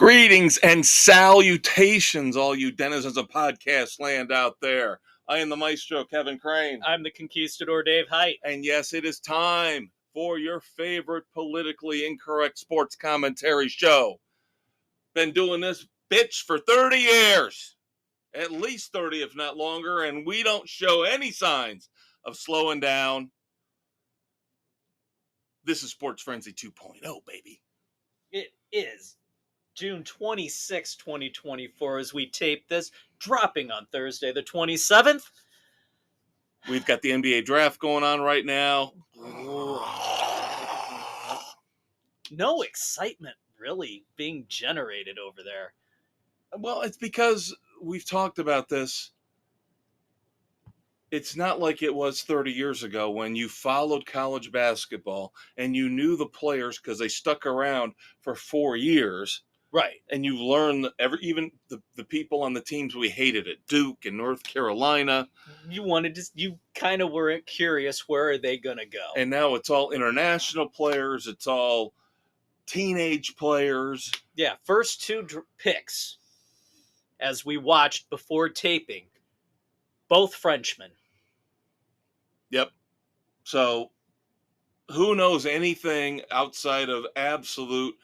Greetings and salutations, all you denizens of podcast land out there. I am the maestro, Kevin Crane. I'm the conquistador, Dave Height. And yes, it is time for your favorite politically incorrect sports commentary show. Been doing this bitch for 30 years. At least 30, if not longer, and we don't show any signs of slowing down. This is Sports Frenzy 2.0, baby. It is June 26, 2024, as we tape this, dropping on Thursday the 27th. We've got the NBA draft going on right now. No excitement really being generated over there. Well, it's because we've talked about this. It's not like it was 30 years ago when you followed college basketball and you knew the players because they stuck around for 4 years. Right. And you learned even the people on the teams we hated at Duke and North Carolina. You kind of were curious, where are they going to go? And now it's all international players. It's all teenage players. Yeah, first two picks, as we watched before taping, both Frenchmen. Yep. So who knows anything outside of absolute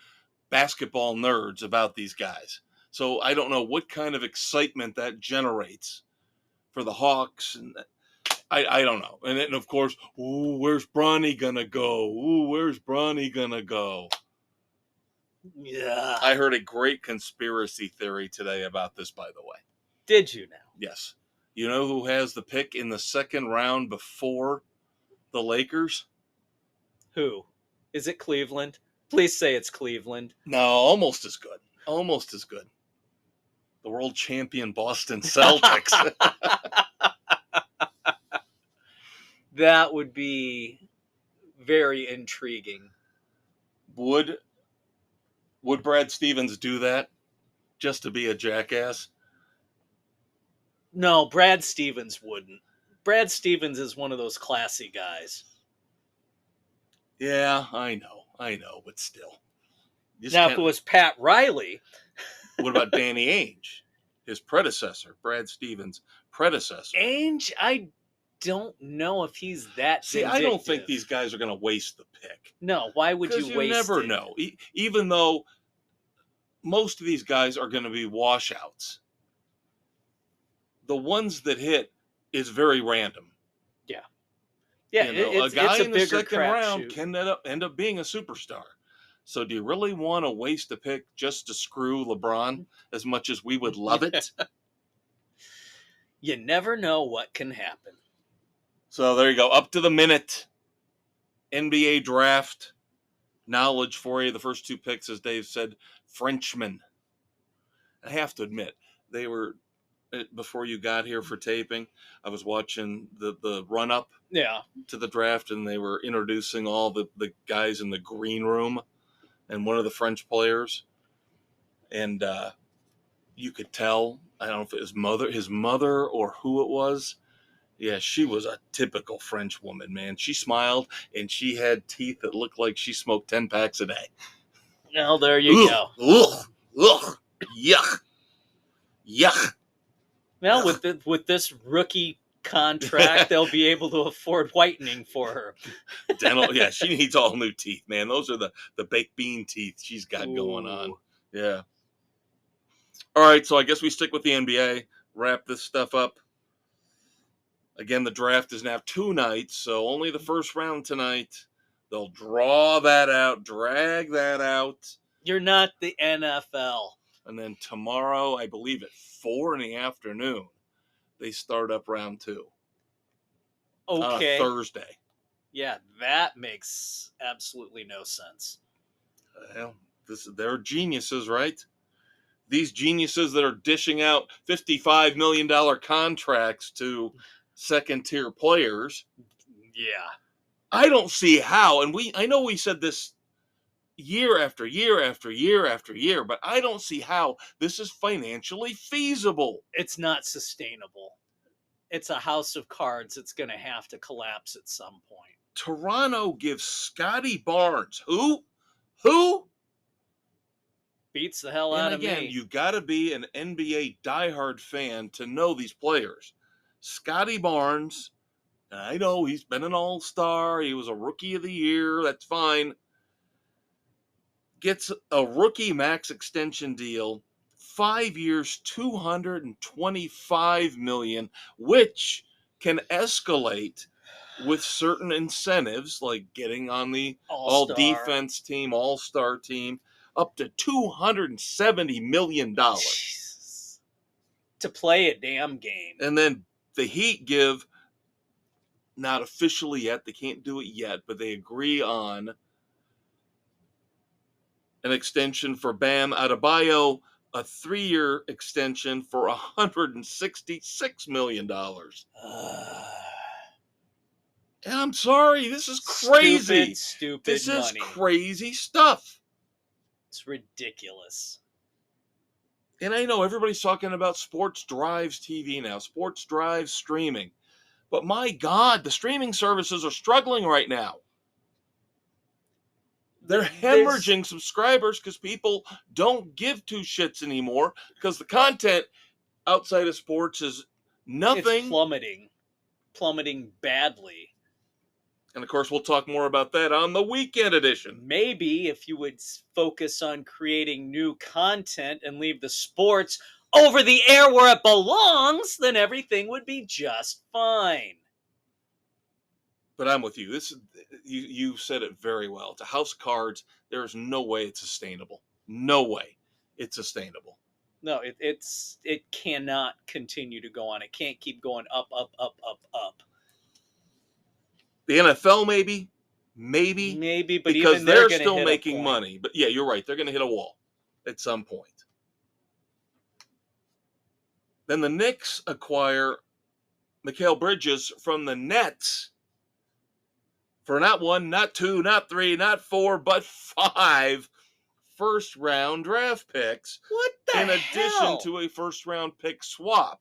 basketball nerds about these guys? So I don't know what kind of excitement that generates for the Hawks. And I don't know. And then, of course, where's Bronny going to go? Where's Bronny going to go? Yeah. I heard a great conspiracy theory today about this, by the way. Did you now? Yes. You know who has the pick in the second round before the Lakers? Who? Is it Cleveland? Please say it's Cleveland. No, almost as good. Almost as good. The world champion Boston Celtics. That would be very intriguing. Would Brad Stevens do that just to be a jackass? No, Brad Stevens wouldn't. Brad Stevens is one of those classy guys. Yeah, I know, but still. Now, if it was Pat Riley. What about Danny Ainge, his predecessor, Brad Stevens' predecessor? Ainge, I don't know if he's that vindictive. I don't think these guys are going to waste the pick. No, why would you waste it? Because you never know. Even though most of these guys are going to be washouts, the ones that hit is very random. Yeah. Yeah, a guy it's a in the bigger second round shoot. can end up being a superstar. So do you really want to waste a pick just to screw LeBron as much as we would love it? You never know what can happen. So there you go. Up to the minute. NBA draft knowledge for you. The first two picks, as Dave said, Frenchmen. I have to admit, they were, before you got here for taping, I was watching the run-up to the draft, and they were introducing all the guys in the green room and one of the French players. And you could tell, I don't know if it was his mother or who it was. Yeah, she was a typical French woman, man. She smiled, and she had teeth that looked like she smoked 10 packs a day. Well, there you go. Ugh, yuck. Yuck. Well, with this rookie contract, they'll be able to afford whitening for her. Dental, yeah, she needs all new teeth, man. Those are the baked bean teeth she's got going on. Yeah. All right, so I guess we stick with the NBA, wrap this stuff up. Again, the draft is now 2 nights, so only the first round tonight. They'll draw that out, drag that out. You're not the NFL. And then tomorrow, I believe at 4 p.m, they start up round 2. Okay. On a Thursday. Yeah, that makes absolutely no sense. Well, they're geniuses, right? These geniuses that are dishing out $55 million contracts to second-tier players. Yeah. I don't see how, and I know we said this year after year after year after year, but I don't see how this is financially feasible. It's not sustainable. It's a house of cards. It's going to have to collapse at some point. Toronto gives Scotty Barnes, who? beats the hell And out of again, me. you got to be an NBA diehard fan to know these players. Scotty Barnes, I know he's been an all-star. He was a rookie of the year. That's fine. Gets a rookie max extension deal, 5 years, $225 million, which can escalate with certain incentives like getting on the all All-star. defense team, all-star team, up to $270 million. Jesus. To play a damn game. And then the Heat give, not officially yet, they can't do it yet, but they agree on an extension for Bam Adebayo, a 3-year extension for $166 million. And I'm sorry, this is crazy. Stupid This is money. crazy stuff. It's ridiculous. And I know everybody's talking about sports drives TV now, sports drives streaming. But my God, the streaming services are struggling right now. They're hemorrhaging subscribers because people don't give two shits anymore because the content outside of sports is nothing. It's plummeting badly. And of course, we'll talk more about that on the weekend edition. Maybe if you would focus on creating new content and leave the sports over the air where it belongs, then everything would be just fine. But I'm with you. You said it very well. It's a house of cards. There is no way it's sustainable. No way it's sustainable. No, it cannot continue to go on. It can't keep going up, up, up, up, up. The NFL maybe, but because even they're gonna still hit making money. But yeah, you're right. They're going to hit a wall at some point. Then the Knicks acquire Mikal Bridges from the Nets for not 1, not 2, not 3, not 4, but 5 first-round draft picks. What the in addition to a first-round pick swap.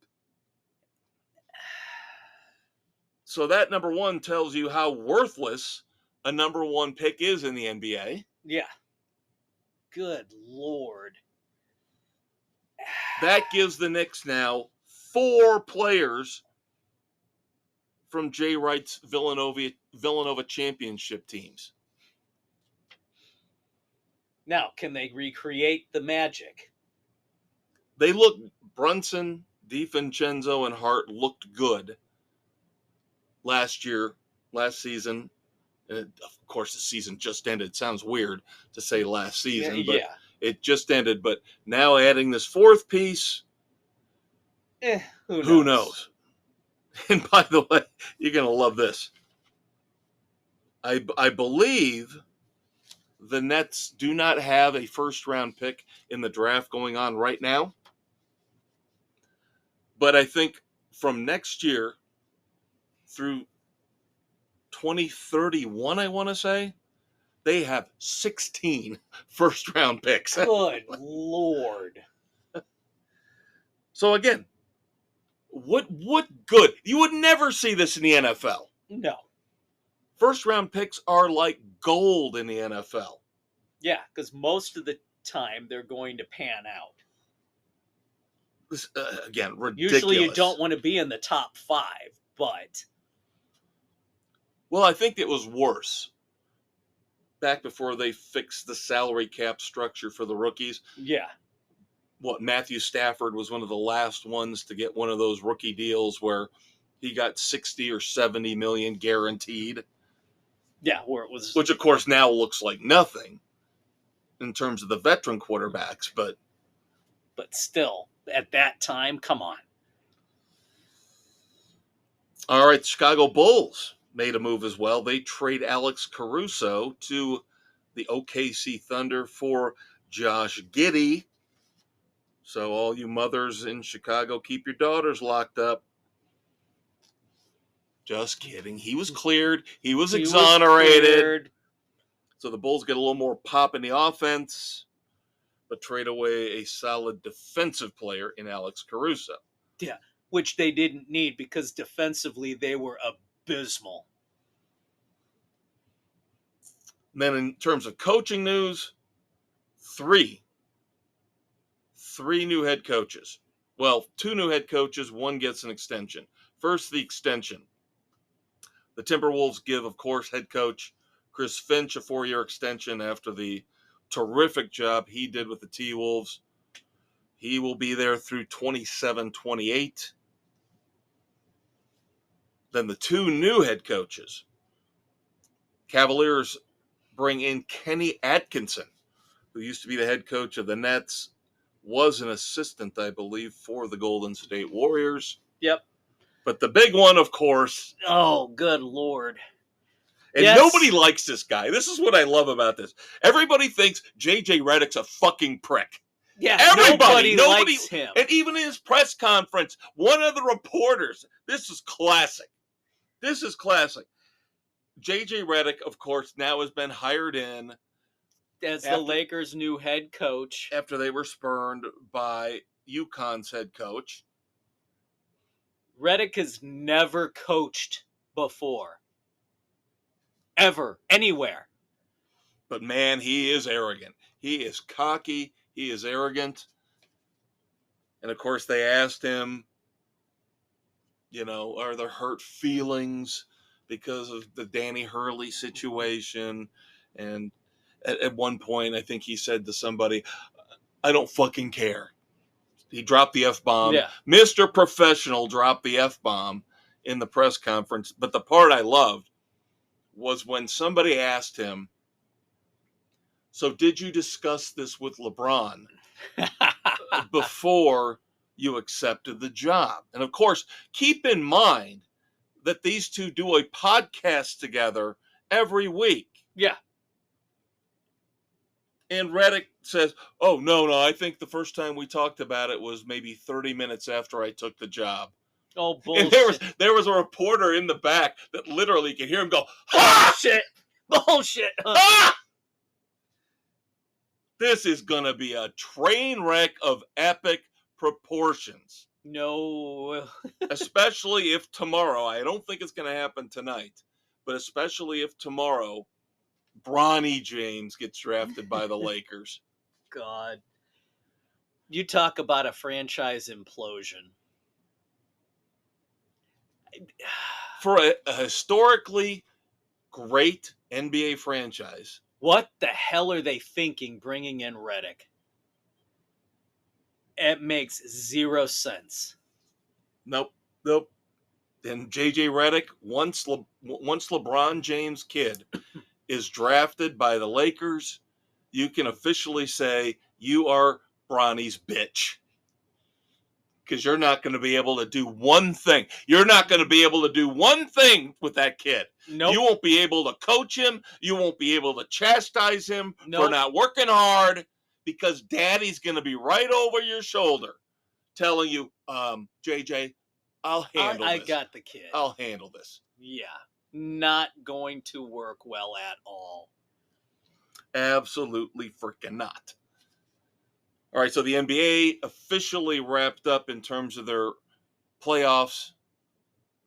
So that, number one, tells you how worthless a number one pick is in the NBA. Yeah. Good Lord. That gives the Knicks now 4 players from Jay Wright's Villanova championship teams. Now, can they recreate the magic? They look, Brunson, DiVincenzo, and Hart looked good last season. And of course, the season just ended. It sounds weird to say last season, but it just ended. But now adding this 4th piece, who knows? And by the way, you're going to love this. I believe the Nets do not have a first-round pick in the draft going on right now. But I think from next year through 2031, I want to say, they have 16 first-round picks. Good Lord. So again, what good? You would never see this in the NFL. No. First-round picks are like gold in the NFL. Yeah, because most of the time they're going to pan out. This, again, ridiculous. Usually you don't want to be in the top 5, but... Well, I think it was worse back before they fixed the salary cap structure for the rookies. Yeah. Matthew Stafford was one of the last ones to get one of those rookie deals where he got 60 or 70 million guaranteed. Yeah, where it was... Which, of course, now looks like nothing in terms of the veteran quarterbacks, but still, at that time, come on. All right, the Chicago Bulls made a move as well. They trade Alex Caruso to the OKC Thunder for Josh Giddey. So all you mothers in Chicago, keep your daughters locked up. Just kidding. He was cleared. He was exonerated. So the Bulls get a little more pop in the offense, but trade away a solid defensive player in Alex Caruso. Yeah, which they didn't need because defensively they were abysmal. And then in terms of coaching news, 3 3 new head coaches. Well, 2 new head coaches, one gets an extension. First, the extension. The Timberwolves give, of course, head coach Chris Finch a 4-year extension after the terrific job he did with the T-Wolves. He will be there through 27-28. Then the 2 new head coaches. Cavaliers bring in Kenny Atkinson, who used to be the head coach of the Nets, was an assistant, I believe, for the Golden State Warriors. Yep. But the big one, of course. Oh, good Lord. And yes. Nobody likes this guy. This is what I love about this. Everybody thinks J.J. Redick's a fucking prick. Yeah, Nobody likes him. And even in his press conference, one of the reporters, this is classic. This is classic. J.J. Redick, of course, now has been hired in as the Lakers' new head coach. After they were spurned by UConn's head coach. Redick has never coached before. Ever. Anywhere. But man, he is arrogant. He is cocky. He is arrogant. And of course, they asked him, are there hurt feelings because of the Danny Hurley situation? And at one point, I think he said to somebody, I don't fucking care. He dropped the F-bomb. Yeah. Mr. Professional dropped the F-bomb in the press conference. But the part I loved was when somebody asked him, so did you discuss this with LeBron before you accepted the job? And of course, keep in mind that these two do a podcast together every week. Yeah. And Redick says, oh, no, I think the first time we talked about it was maybe 30 minutes after I took the job. Oh, bullshit. And there was a reporter in the back that literally could hear him go, bullshit! Bullshit! Ah! This is going to be a train wreck of epic proportions. No. Especially if tomorrow, I don't think it's going to happen tonight, but especially if tomorrow, Bronny James gets drafted by the Lakers. God. You talk about a franchise implosion. For a historically great NBA franchise. What the hell are they thinking bringing in Redick? It makes zero sense. Nope. And J.J. Redick, once LeBron James' kid is drafted by the Lakers, you can officially say you are Bronny's bitch. Because you're not going to be able to do one thing. You're not going to be able to do one thing with that kid. Nope. You won't be able to coach him. You won't be able to chastise him for not working hard, because daddy's going to be right over your shoulder telling you, JJ, I'll handle this. I got the kid. I'll handle this. Yeah. Not going to work well at all. Absolutely freaking not. All right, so the NBA officially wrapped up in terms of their playoffs,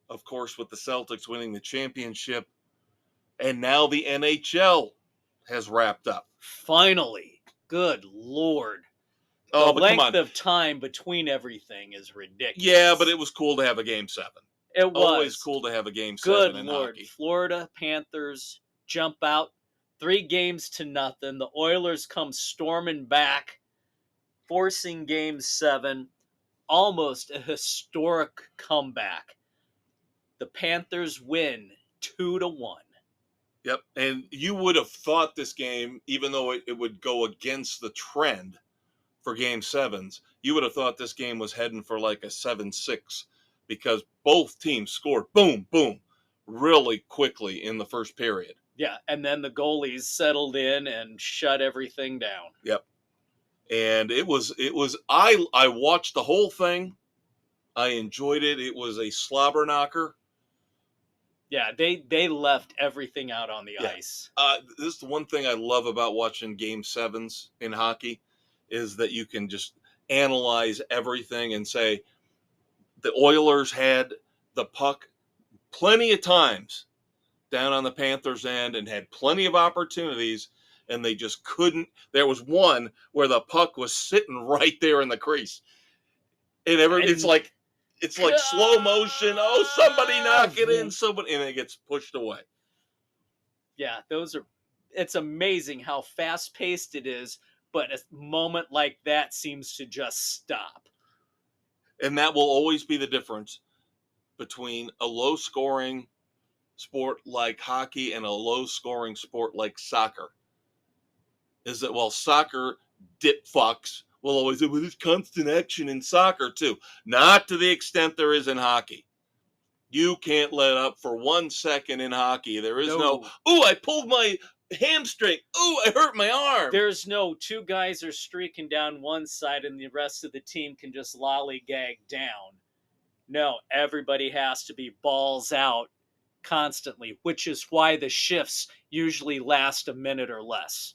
of course, with the Celtics winning the championship. And now the NHL has wrapped up. Finally. Good Lord. The length of time between everything is ridiculous. Yeah, but it was cool to have a Game 7. It was. Always cool to have a Game 7 in Lord. hockey. Florida Panthers jump out 3-0. The Oilers come storming back, forcing Game 7. Almost a historic comeback. The Panthers win 2-1. Yep, and you would have thought this game, even though it would go against the trend for Game 7s, you would have thought this game was heading for like a 7-6, because both teams scored, boom, boom, really quickly in the first period. Yeah, and then the goalies settled in and shut everything down. Yep. And it was I watched the whole thing. I enjoyed it. It was a slobber knocker. Yeah, they left everything out on the ice. This is the one thing I love about watching Game 7s in hockey, is that you can just analyze everything and say the Oilers had the puck plenty of times down on the Panthers' end and had plenty of opportunities, and they just couldn't. There was one where the puck was sitting right there in the crease, and it's like slow motion. Oh, somebody knock it in, somebody, and it gets pushed away. Yeah, it's amazing how fast paced it is, but a moment like that seems to just stop. And that will always be the difference between a low scoring sport like hockey and a low scoring sport like soccer. Is that, well, soccer dip fucks will always say, well, there's constant action in soccer too. Not to the extent there is in hockey. You can't let up for 1 second in hockey. There is no, ooh, I pulled my hamstring. Ooh, I hurt my arm. There's no two guys are streaking down one side and the rest of the team can just lollygag down. No, everybody has to be balls out constantly, which is why the shifts usually last a minute or less.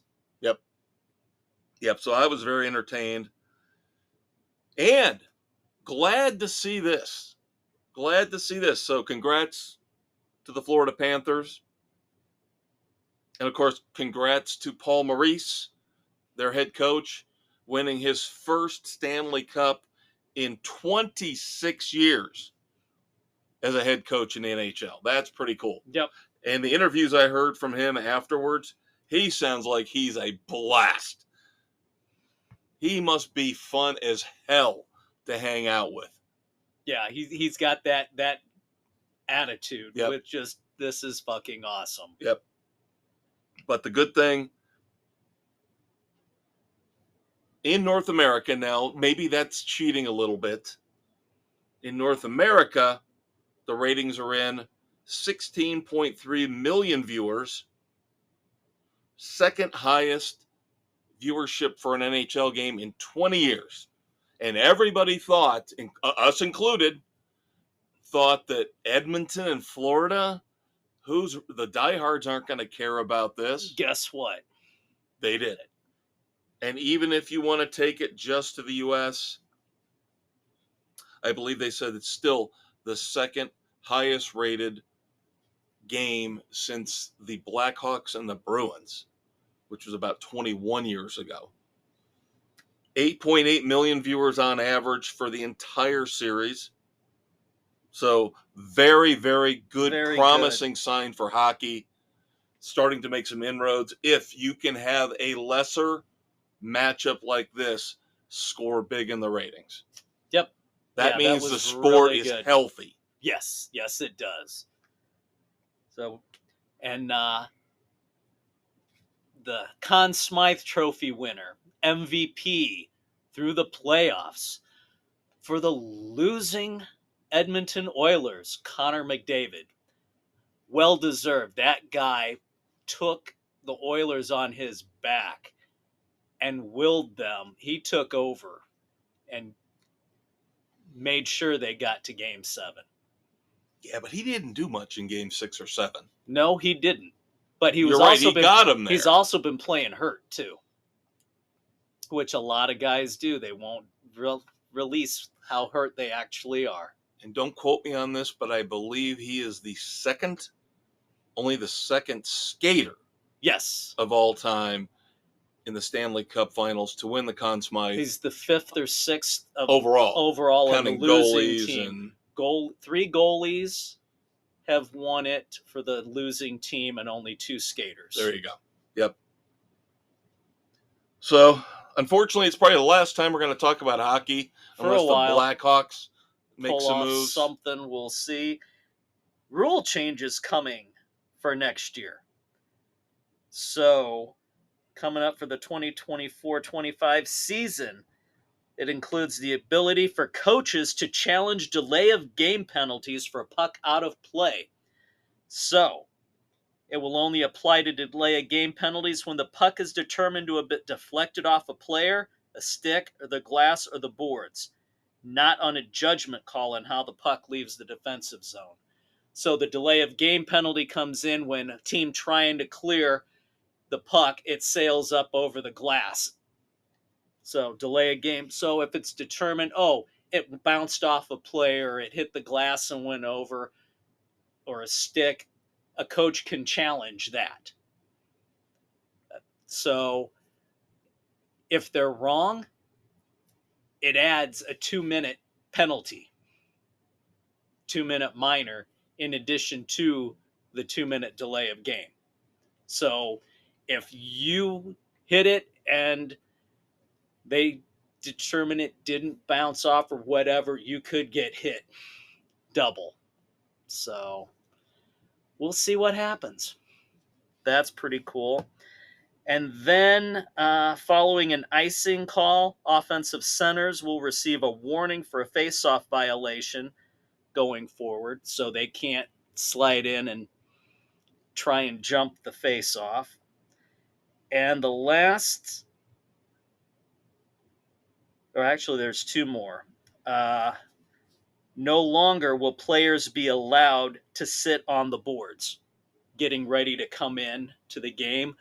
Yep. So I was very entertained and glad to see this. So congrats to the Florida Panthers. And of course, congrats to Paul Maurice, their head coach, winning his first Stanley Cup in 26 years as a head coach in the NHL. That's pretty cool. Yep. And the interviews I heard from him afterwards, he sounds like he's a blast. He must be fun as hell to hang out with. Yeah, he's got that attitude Yep. with just, this is fucking awesome. Yep. But the good thing, in North America now, maybe that's cheating a little bit. In North America, the ratings are in 16.3 million viewers, second highest viewership for an NHL game in 20 years. And everybody thought, us included, thought that Edmonton and Florida, the diehards aren't going to care about this. Guess what? They did. And even if you want to take it just to the U.S., I believe they said it's still the second highest rated game since the Blackhawks and the Bruins, which was about 21 years ago. 8.8 million viewers on average for the entire series. So very, very good, promising sign for hockey. Starting to make some inroads. If you can have a lesser matchup like this score big in the ratings. Yep. That means the sport is healthy. Yes, it does. So, and the Conn Smythe Trophy winner, MVP through the playoffs for the losing Edmonton Oilers, Connor McDavid. Well deserved. That guy took the Oilers on his back and willed them. He took over and made sure they got to Game 7. Yeah, but he didn't do much in Game 6 or 7. No, he didn't. But he got him there. He's also been playing hurt too, which a lot of guys do. They won't release how hurt they actually are. And don't quote me on this, but I believe he is only the second skater, yes, of all time in the Stanley Cup Finals to win the Conn Smythe. He's the 5th or 6th overall counting of the losing team. And 3 goalies have won it for the losing team and only 2 skaters. There you go. Yep. So, unfortunately, it's probably the last time we're going to talk about hockey unless the Blackhawks make some moves. Something, we'll see. Rule changes coming for next year. So, coming up for the 2024-25 season, it includes the ability for coaches to challenge delay of game penalties for a puck out of play. So, it will only apply to delay of game penalties when the puck is determined to have been deflected off a player, a stick, or the glass or the boards, not on a judgment call on how the puck leaves the defensive zone. So the delay of game penalty comes in when a team trying to clear the puck, it sails up over the glass. So delay a game. So if it's determined, it bounced off a player, it hit the glass and went over, or a stick, a coach can challenge that. So if they're wrong, it adds a 2-minute penalty, 2-minute minor, in addition to the 2-minute delay of game. So if you hit it and they determine it didn't bounce off or whatever, you could get hit double. So we'll see what happens. That's pretty cool. And then, following an icing call, offensive centers will receive a warning for a face-off violation going forward, so they can't slide in and try and jump the face-off. And the last, or actually there's two more. No longer will players be allowed to sit on the boards, getting ready to come in to the game.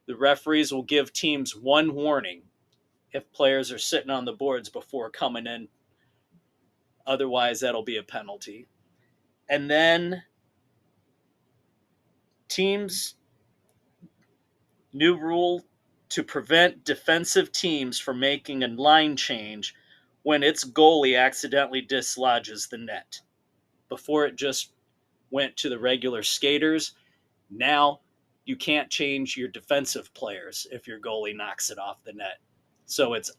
The referees will give teams one warning if players are sitting on the boards before coming in. Otherwise, that'll be a penalty. And then teams, new rule to prevent defensive teams from making a line change when its goalie accidentally dislodges the net. Before it just went to the regular skaters, now you can't change your defensive players if your goalie knocks it off the net. So it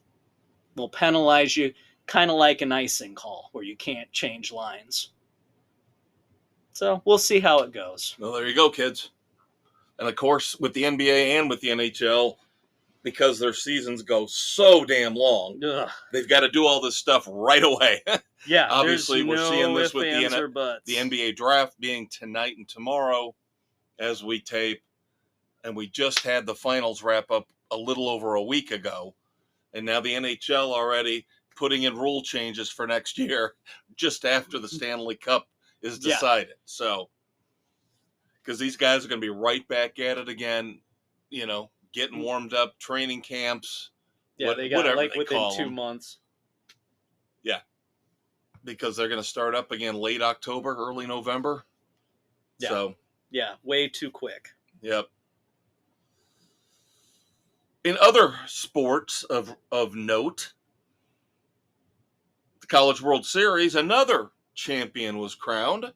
will penalize you, kind of like an icing call where you can't change lines. So we'll see how it goes. Well, there you go, kids. And of course, with the NBA and with the NHL, because their seasons go so damn long, they've got to do all this stuff right away. Yeah, obviously, we're seeing this with the NBA draft being tonight and tomorrow as we tape. And we just had the finals wrap up a little over a week ago. And now the NHL already putting in rule changes for next year just after the Stanley Cup is decided. Yeah. So, because these guys are going to be right back at it again, you know, getting warmed up, training camps. Yeah, they got it like within 2 months. Yeah, because they're going to start up again late October, early November. Yeah. So, yeah, way too quick. Yep. In other sports of note, the College World Series, another champion was crowned.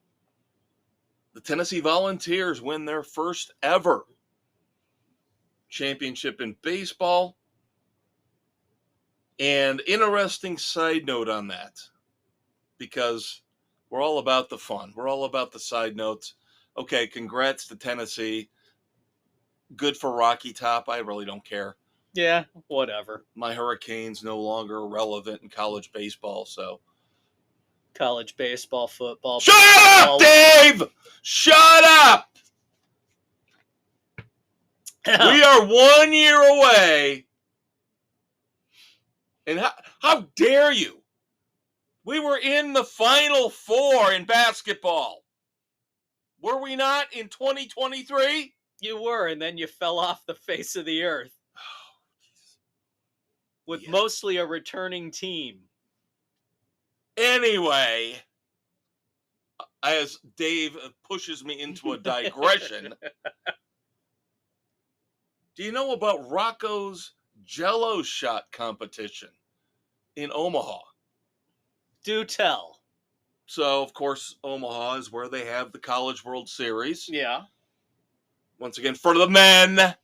The Tennessee Volunteers win their first ever championship in baseball. And interesting side note on that, because we're all about the fun. We're all about the side notes. Okay, congrats to Tennessee. Good for Rocky Top. I really don't care. Yeah, whatever. My Hurricanes no longer relevant in college baseball, so. College baseball, football. Shut up, Dave! Shut up! We are 1 year away. And how dare you? We were in the Final Four in basketball. Were we not in 2023? You were, and then you fell off the face of the earth. With mostly a returning team. Anyway, as Dave pushes me into a digression, do you know about Rocco's Jell-O shot competition in Omaha? Do tell. So, of course, Omaha is where they have the College World Series. Yeah. Once again, for the men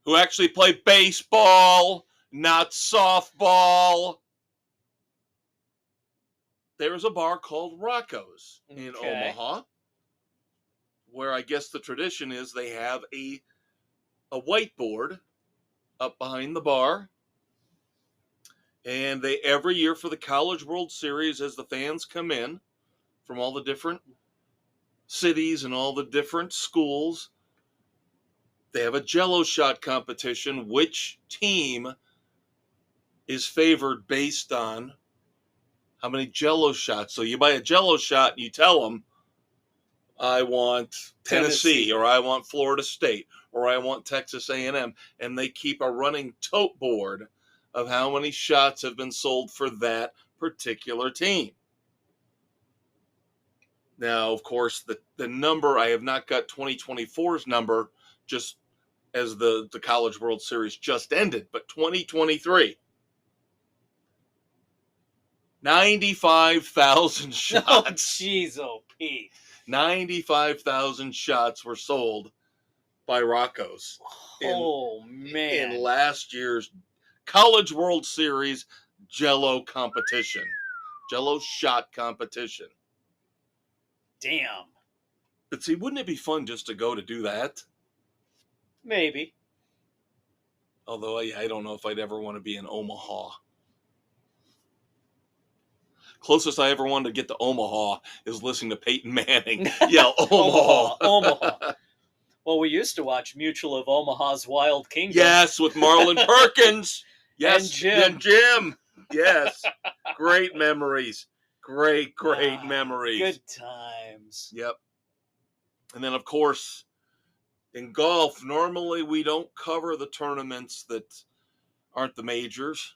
who actually play baseball, not softball. There's a bar called Rocco's in Omaha, where I guess the tradition is they have a whiteboard up behind the bar. And they every year for the College World Series, as the fans come in from all the different cities and all the different schools, they have a Jell-O shot competition. Which team is favored based on how many Jell-O shots? So you buy a Jell-O shot and you tell them, I want Tennessee, or I want Florida State, or I want Texas A&M, and they keep a running tote board of how many shots have been sold for that particular team. Now, of course, the number, I have not got 2024's number just as the College World Series just ended, but 2023. 95,000 shots. Oh, jeez, oh, Pete. 95,000 shots were sold by Rocco's Oh, man. in last year's College World Series Jello competition. Jello shot competition. Damn. But see, wouldn't it be fun just to go to do that? Maybe. Although I don't know if I'd ever want to be in Omaha. Closest I ever wanted to get to Omaha is listening to Peyton Manning yell, Omaha. Omaha. Well, we used to watch Mutual of Omaha's Wild Kingdom. Yes, with Marlon Perkins. Yes, And Jim. And Jim. Yes. Great memories. Great memories. Good times. Yep. And then, of course, in golf, normally we don't cover the tournaments that aren't the majors,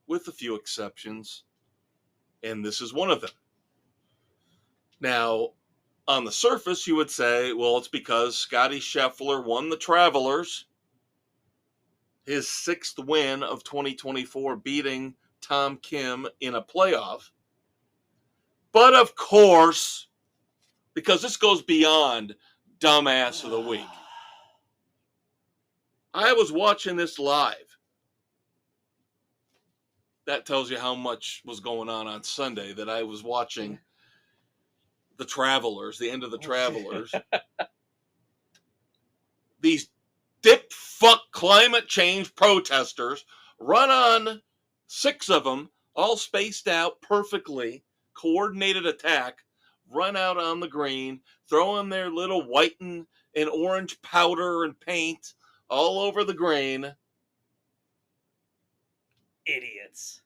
with a few exceptions. And this is one of them. Now, on the surface, you would say, well, it's because Scotty Scheffler won the Travelers, his 6th win of 2024, beating Tom Kim in a playoff. But of course, because this goes beyond dumbass of the week, I was watching this live. That tells you how much was going on Sunday, that I was watching the Travelers, the end of the Travelers. These dip fuck climate change protesters run on 6 of them, all spaced out perfectly, coordinated attack, run out on the green, throwing their little white and orange powder and paint all over the green. Idiots.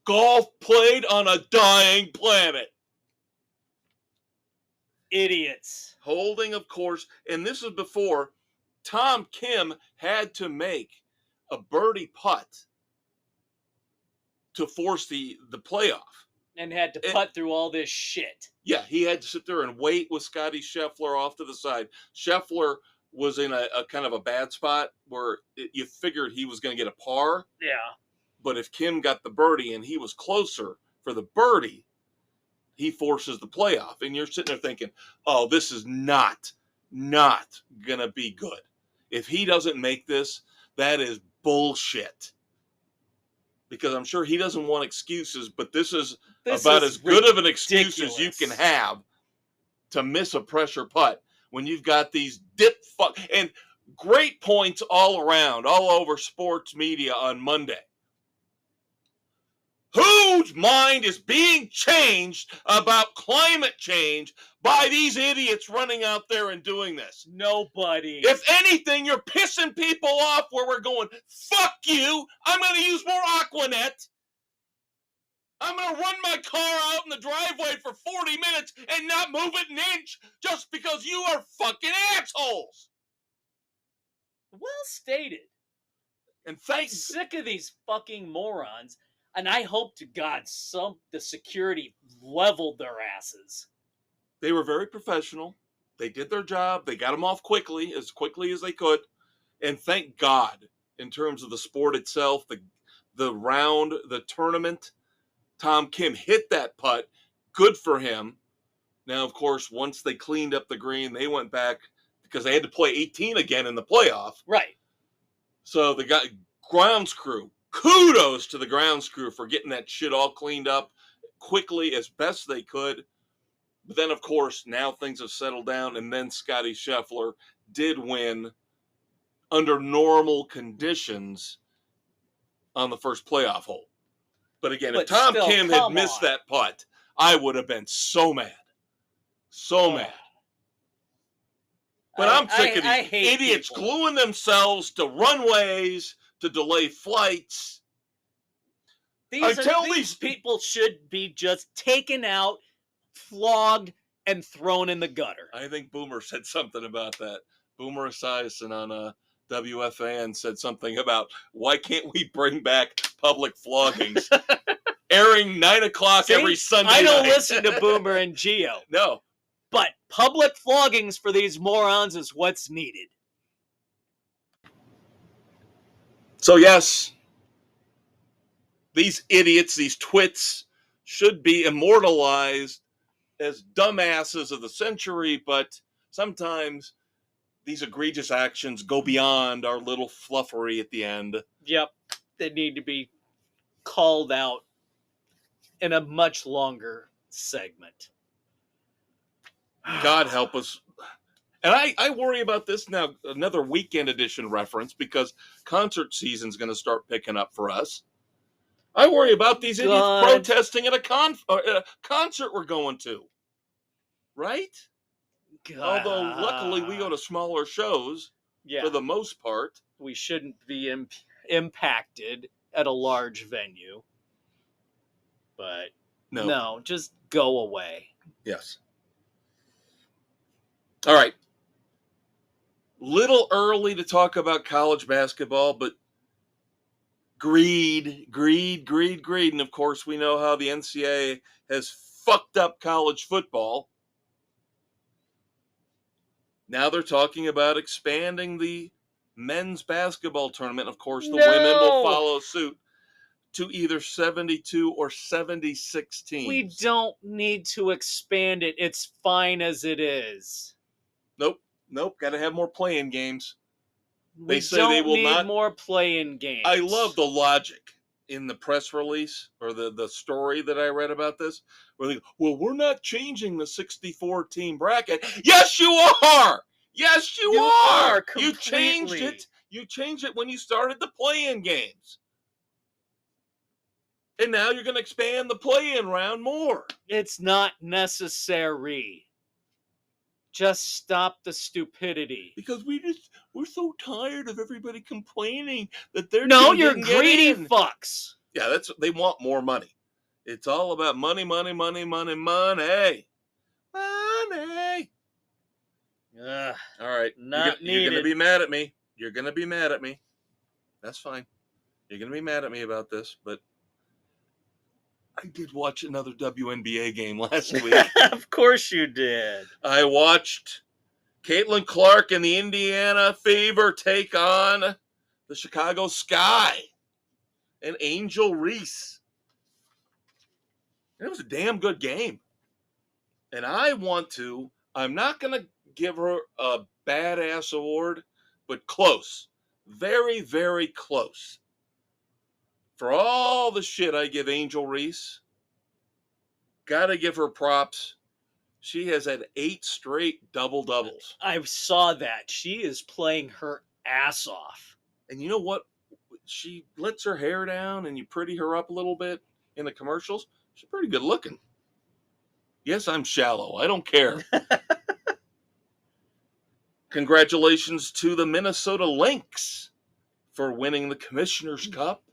Golf played on a dying planet. Idiots. Holding, of course, and this is before Tom Kim had to make a birdie putt to force the playoff. And had to putt through all this shit. Yeah, he had to sit there and wait with Scotty Scheffler off to the side. Scheffler was in a kind of a bad spot where you figured he was going to get a par. Yeah. But if Kim got the birdie and he was closer for the birdie, he forces the playoff. And you're sitting there thinking, oh, this is not going to be good. If he doesn't make this, that is bullshit. Because I'm sure he doesn't want excuses, but this is about as good of an excuse as you can have to miss a pressure putt when you've got these dip fuck. And great points all around, all over sports media on Monday. Whose mind is being changed about climate change by these idiots running out there and doing this? Nobody. If anything, you're pissing people off where we're going, fuck you, I'm going to use more Aquanet. I'm going to run my car out in the driveway for 40 minutes and not move it an inch just because you are fucking assholes. Well stated. And I'm sick of these fucking morons. And I hope to God the security leveled their asses. They were very professional. They did their job. They got them off quickly as they could. And thank God, in terms of the sport itself, the round, the tournament, Tom Kim hit that putt. Good for him. Now, of course, once they cleaned up the green, they went back because they had to play 18 again in the playoff. Right. So the grounds crew, kudos to the grounds crew for getting that shit all cleaned up quickly as best they could. But then, of course, now things have settled down, and then Scotty Scheffler did win under normal conditions on the first playoff hole. But again, if Tom Kim had missed that putt, I would have been so mad. So mad. But I'm sick of these idiots gluing themselves to runways to delay flights. These people should be just taken out, flogged, and thrown in the gutter. I think Boomer said something about that. Boomer Esiason on WFAN said something about, why can't we bring back public floggings? Airing 9 o'clock every Sunday I don't night. listen to Boomer and Geo. No. But public floggings for these morons is what's needed. So, yes, these idiots, these twits, should be immortalized as dumbasses of the century, but sometimes these egregious actions go beyond our little fluffery at the end. Yep, they need to be called out in a much longer segment. God help us. And I worry about this now, another weekend edition reference, because concert season's going to start picking up for us. I worry about these idiots protesting at a concert we're going to. Right? God. Although, luckily, we go to smaller shows for the most part. We shouldn't be impacted at a large venue. But no, just go away. Yes. All right. Little early to talk about college basketball, but greed. And of course, we know how the NCAA has fucked up college football. Now they're talking about expanding the men's basketball tournament. Of course, the women will follow suit to either 72 or 76 teams. We don't need to expand it. It's fine as it is. Nope. Got to have more playing games. They say they will not need more playing games. I love the logic in the press release or the story that I read about this. Where they go, well, we're not changing the 64 team bracket. Yes, you are. Yes, you are. You changed it. You changed it when you started the play-in games. And now you're going to expand the play-in round more. It's not necessary. Just stop the stupidity. Because we're so tired of everybody complaining that they're you're greedy fucks. Yeah, they want more money. It's all about money. Money. All right. You're going to be mad at me. You're going to be mad at me. That's fine. You're going to be mad at me about this, but I did watch another WNBA game last week. Of course you did. I watched Caitlin Clark and the Indiana Fever take on the Chicago Sky and Angel Reese. And it was a damn good game. And I'm not going to give her a badass award, but close. Very, very close. For all the shit I give Angel Reese, gotta give her props. She has had 8 straight double-doubles. I saw that. She is playing her ass off. And you know what? She lets her hair down and you pretty her up a little bit in the commercials. She's pretty good looking. Yes, I'm shallow. I don't care. Congratulations to the Minnesota Lynx for winning the Commissioner's Cup.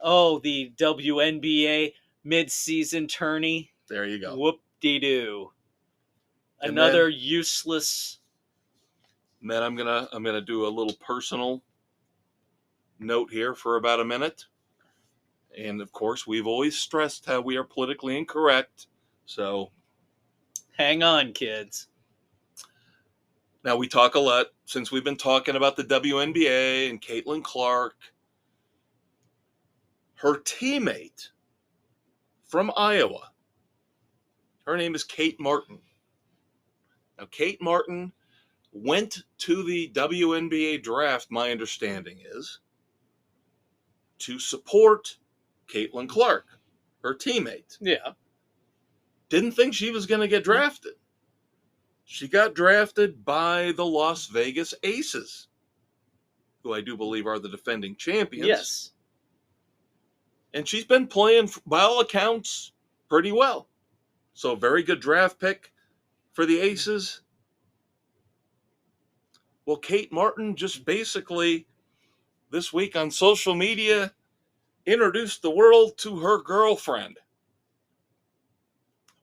Oh, the WNBA mid-season tourney. There you go. Whoop-de-doo. Another useless. Then I'm gonna do a little personal note here for about a minute. And of course, we've always stressed how we are politically incorrect. So hang on, kids. Now we talk a lot since we've been talking about the WNBA and Caitlin Clark. Her teammate from Iowa, her name is Kate Martin. Now, Kate Martin went to the WNBA draft, my understanding is, to support Caitlin Clark, her teammate. Yeah. Didn't think she was going to get drafted. She got drafted by the Las Vegas Aces, who I do believe are the defending champions. Yes. And she's been playing, by all accounts, pretty well. So, very good draft pick for the Aces. Well, Kate Martin just basically, this week on social media, introduced the world to her girlfriend.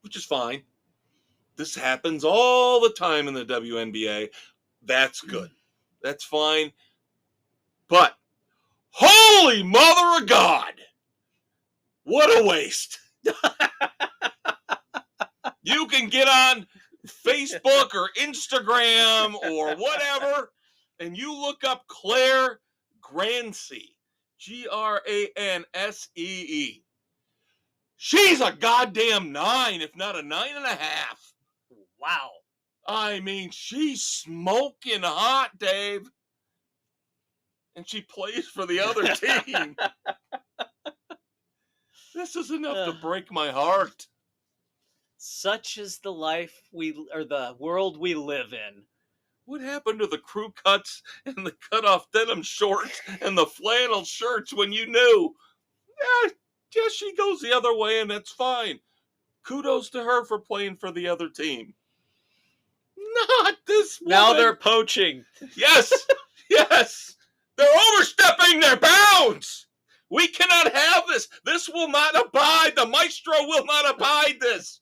Which is fine. This happens all the time in the WNBA. That's good. That's fine. But, holy mother of God! What a waste. You can get on Facebook or Instagram or whatever, and you look up Claire Gransee. Gransee. She's a goddamn 9, if not a 9.5. Wow. I mean, she's smoking hot, Dave. And she plays for the other team. This is enough to break my heart. Such is the life the world we live in. What happened to the crew cuts and the cut-off denim shorts and the flannel shirts when you knew? Yeah, she goes the other way and that's fine. Kudos to her for playing for the other team. Not this woman. Now they're poaching. Yes, yes. They're overstepping their bounds. We cannot have this. This will not abide. The maestro will not abide this.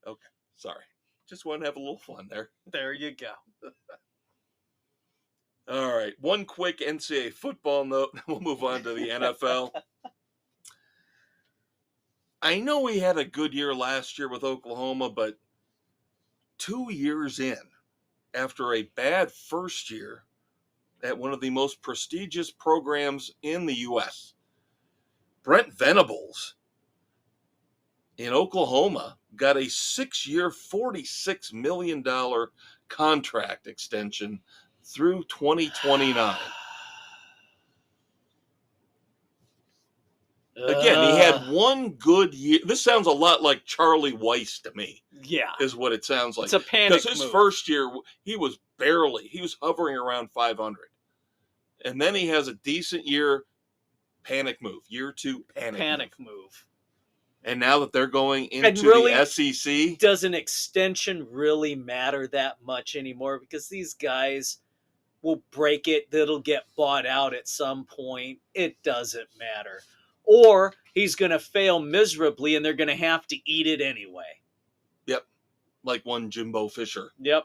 Okay, sorry. Just want to have a little fun there. There you go. All right, one quick NCAA football note. We'll move on to the NFL. I know we had a good year last year with Oklahoma, but 2 years in, after a bad first year at one of the most prestigious programs in the U.S., Brent Venables in Oklahoma got a 6-year, $46 million contract extension through 2029. Again, he had one good year. This sounds a lot like Charlie Weiss to me. Yeah. Is what it sounds like. It's a panic because his move. first year, he was hovering around 500. And then he has a decent year, panic move. Year 2, panic move. And now that they're going into the SEC. Does an extension really matter that much anymore? Because these guys will break it. It'll get bought out at some point. It doesn't matter. Or he's going to fail miserably and they're going to have to eat it anyway. Yep. Like one Jimbo Fisher. Yep.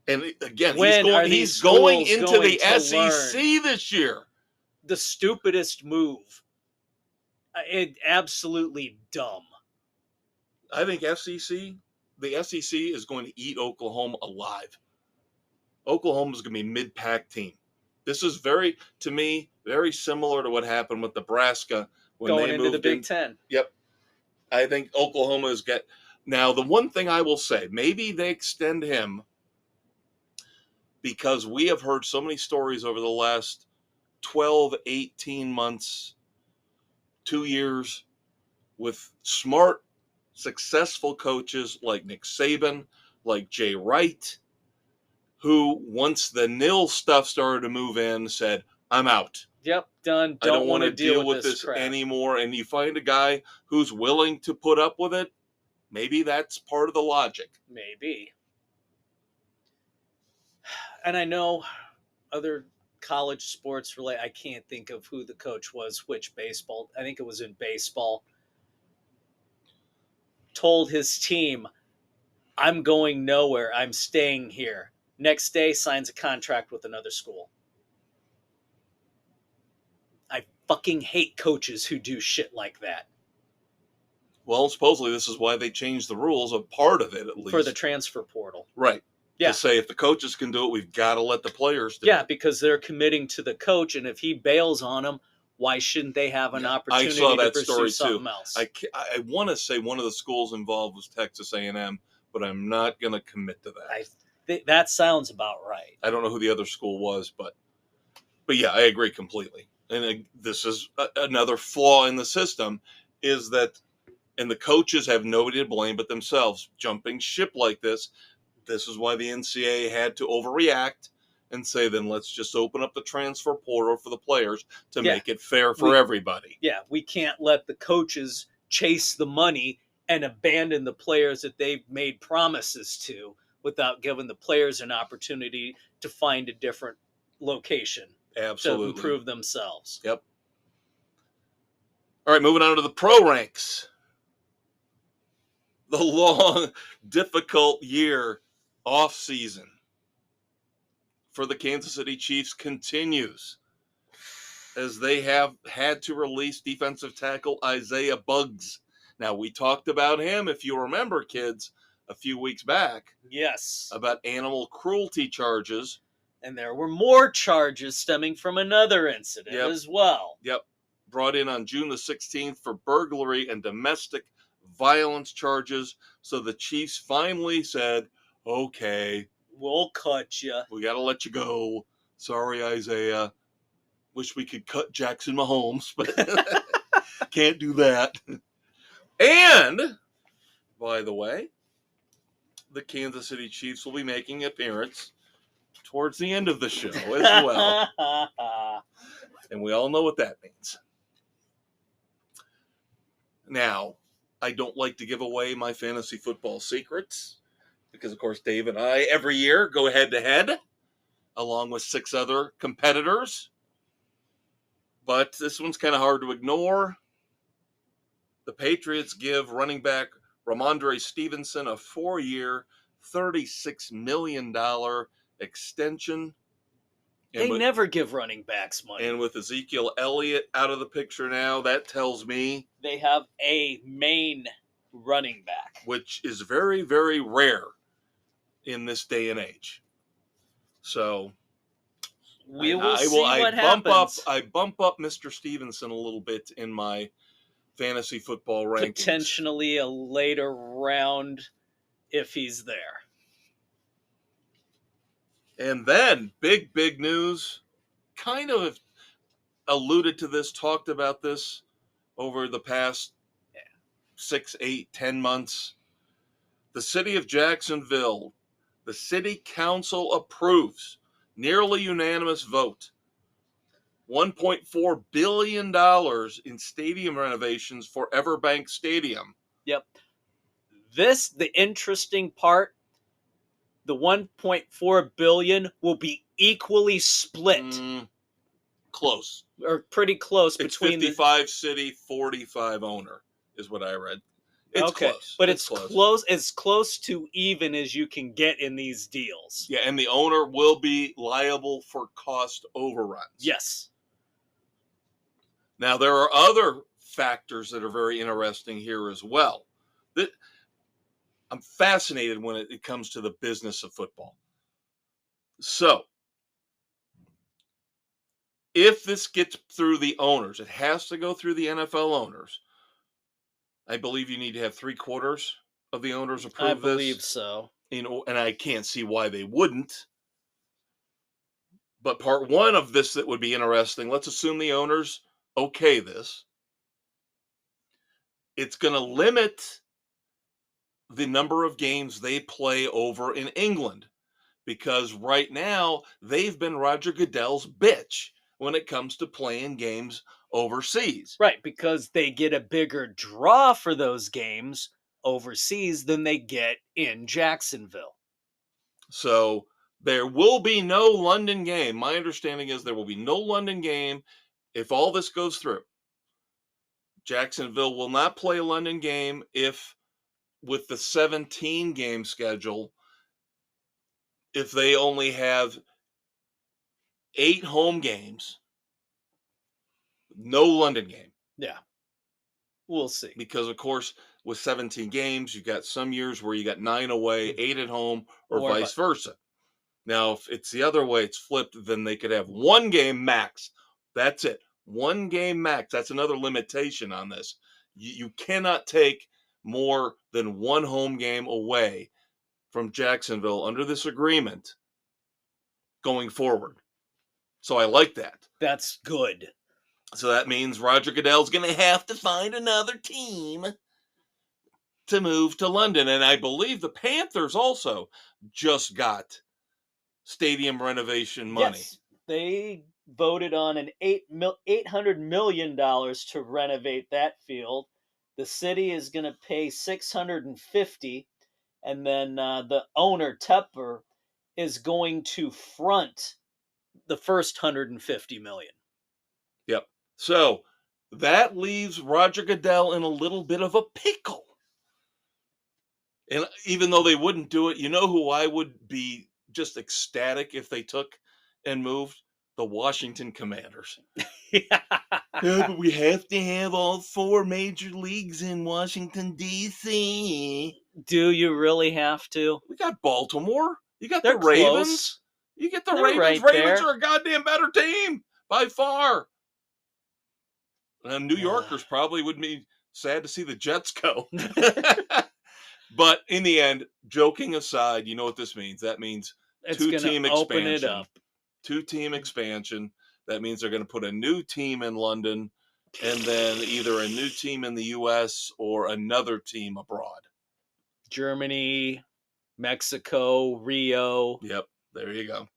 And again, he's going into the SEC this year. The stupidest move. Absolutely dumb. I think the SEC is going to eat Oklahoma alive. Oklahoma's going to be a mid-pack team. This is to me, very similar to what happened with Nebraska when going they into moved the Big Ten. Yep. I think Oklahoma now the one thing I will say, maybe they extend him because we have heard so many stories over the last 12, 18 months, 2 years with smart, successful coaches like Nick Saban, like Jay Wright, who, once the nil stuff started to move in, said, I'm out. Yep, done. I don't want to deal with this anymore. And you find a guy who's willing to put up with it, maybe that's part of the logic. Maybe. And I know other college sports I can't think of who the coach was, which baseball. I think it was in baseball. Told his team, I'm going nowhere. I'm staying here. Next day, signs a contract with another school. I fucking hate coaches who do shit like that. Well, supposedly this is why they changed the rules, a part of it at least. For the transfer portal. Right. Yeah. To say if the coaches can do it, we've got to let the players do it. Yeah, because they're committing to the coach, and if he bails on them, why shouldn't they have an opportunity to pursue something else? I want to say one of the schools involved was Texas A&M, but I'm not going to commit to that. That sounds about right. I don't know who the other school was, but yeah, I agree completely. And this is another flaw in the system, is that, and the coaches have nobody to blame but themselves. Jumping ship like this is why the NCAA had to overreact and say, then let's just open up the transfer portal for the players to make it fair for everybody. Yeah, we can't let the coaches chase the money and abandon the players that they've made promises to without giving the players an opportunity to find a different location. Absolutely. To improve themselves. Yep. All right, moving on to the pro ranks. The long, difficult year off season for the Kansas City Chiefs continues as they have had to release defensive tackle Isaiah Buggs. Now, we talked about him, if you remember, kids, a few weeks back. Yes. About animal cruelty charges And there were more charges stemming from another incident Yep. as well. Yep. Brought in on June the 16th for burglary and domestic violence charges. So the Chiefs finally said, okay, We'll cut you. we got to let you go. Sorry, Isaiah. Wish we could cut Jackson Mahomes, but can't do that. And, by the way, the Kansas City Chiefs will be making an appearance towards the end of the show as well. And we all know what that means. Now, I don't like to give away my fantasy football secrets because, of course, Dave and I every year go head to head along with 6 other competitors. But this one's kind of hard to ignore. The Patriots give running back Ramondre Stevenson a 4-year, $36 million extension. They never give running backs money. And with Ezekiel Elliott out of the picture now, that tells me they have a main running back, which is very, very rare in this day and age. So we will see what happens. I bump up Mr. Stevenson a little bit in my fantasy football rankings. Potentially a later round if he's there. And then, big news, kind of alluded to this, talked about this over the past 6, 8, 10 months. The city of Jacksonville, the city council approves, nearly unanimous vote, $1.4 billion in stadium renovations for Everbank Stadium. Yep. The interesting part, the $1.4 billion will be equally split. Close. Or pretty close it's between 55 city, 45 owner, is what I read. It's okay, close. But it's close as close to even as you can get in these deals. Yeah, and the owner will be liable for cost overruns. Yes. Now, there are other factors that are very interesting here as well. I'm fascinated when it comes to the business of football. So, if this gets through the owners, it has to go through the NFL owners. I believe you need to have 3/4 of the owners approve this. I believe so. And I can't see why they wouldn't. But part 1 of this that would be interesting, let's assume the owners okay this. It's going to limit the number of games they play over in England, because right now they've been Roger Goodell's bitch when it comes to playing games overseas. Right, because they get a bigger draw for those games overseas than they get in Jacksonville. So there will be no London game. My understanding is there will be no London game if all this goes through. Jacksonville will not play a London game if, with the 17 game schedule, if they only have 8 home games, no London game. Yeah. We'll see. Because, of course, with 17 games, you got some years where you got 9 away, 8 at home, or vice versa. Now, if it's the other way, it's flipped, then they could have 1 game max. That's it. 1 game max. That's another limitation on this. You cannot take more than 1 home game away from Jacksonville under this agreement going forward. So I like that. That's good. So that means Roger Goodell's going to have to find another team to move to London. And I believe the Panthers also just got stadium renovation money. Yes, they voted on an $800 million to renovate that field. The city is going to pay $650, and then the owner, Tepper, is going to front the first $150 million. Yep. So that leaves Roger Goodell in a little bit of a pickle. And even though they wouldn't do it, you know who I would be just ecstatic if they took and moved? The Washington Commanders. Yeah, but we have to have all 4 major leagues in Washington, D.C. Do you really have to? We got Baltimore. You got the Ravens. Close. You get the They're Ravens. right Ravens there. are a goddamn better team by far. And New Yorkers probably would be sad to see the Jets go. But in the end, joking aside, you know what this means. That means It's going to two-team open it expansion. up. Two-team expansion. That means they're going to put a new team in London and then either a new team in the U.S. or another team abroad. Germany, Mexico, Rio. Yep, there you go.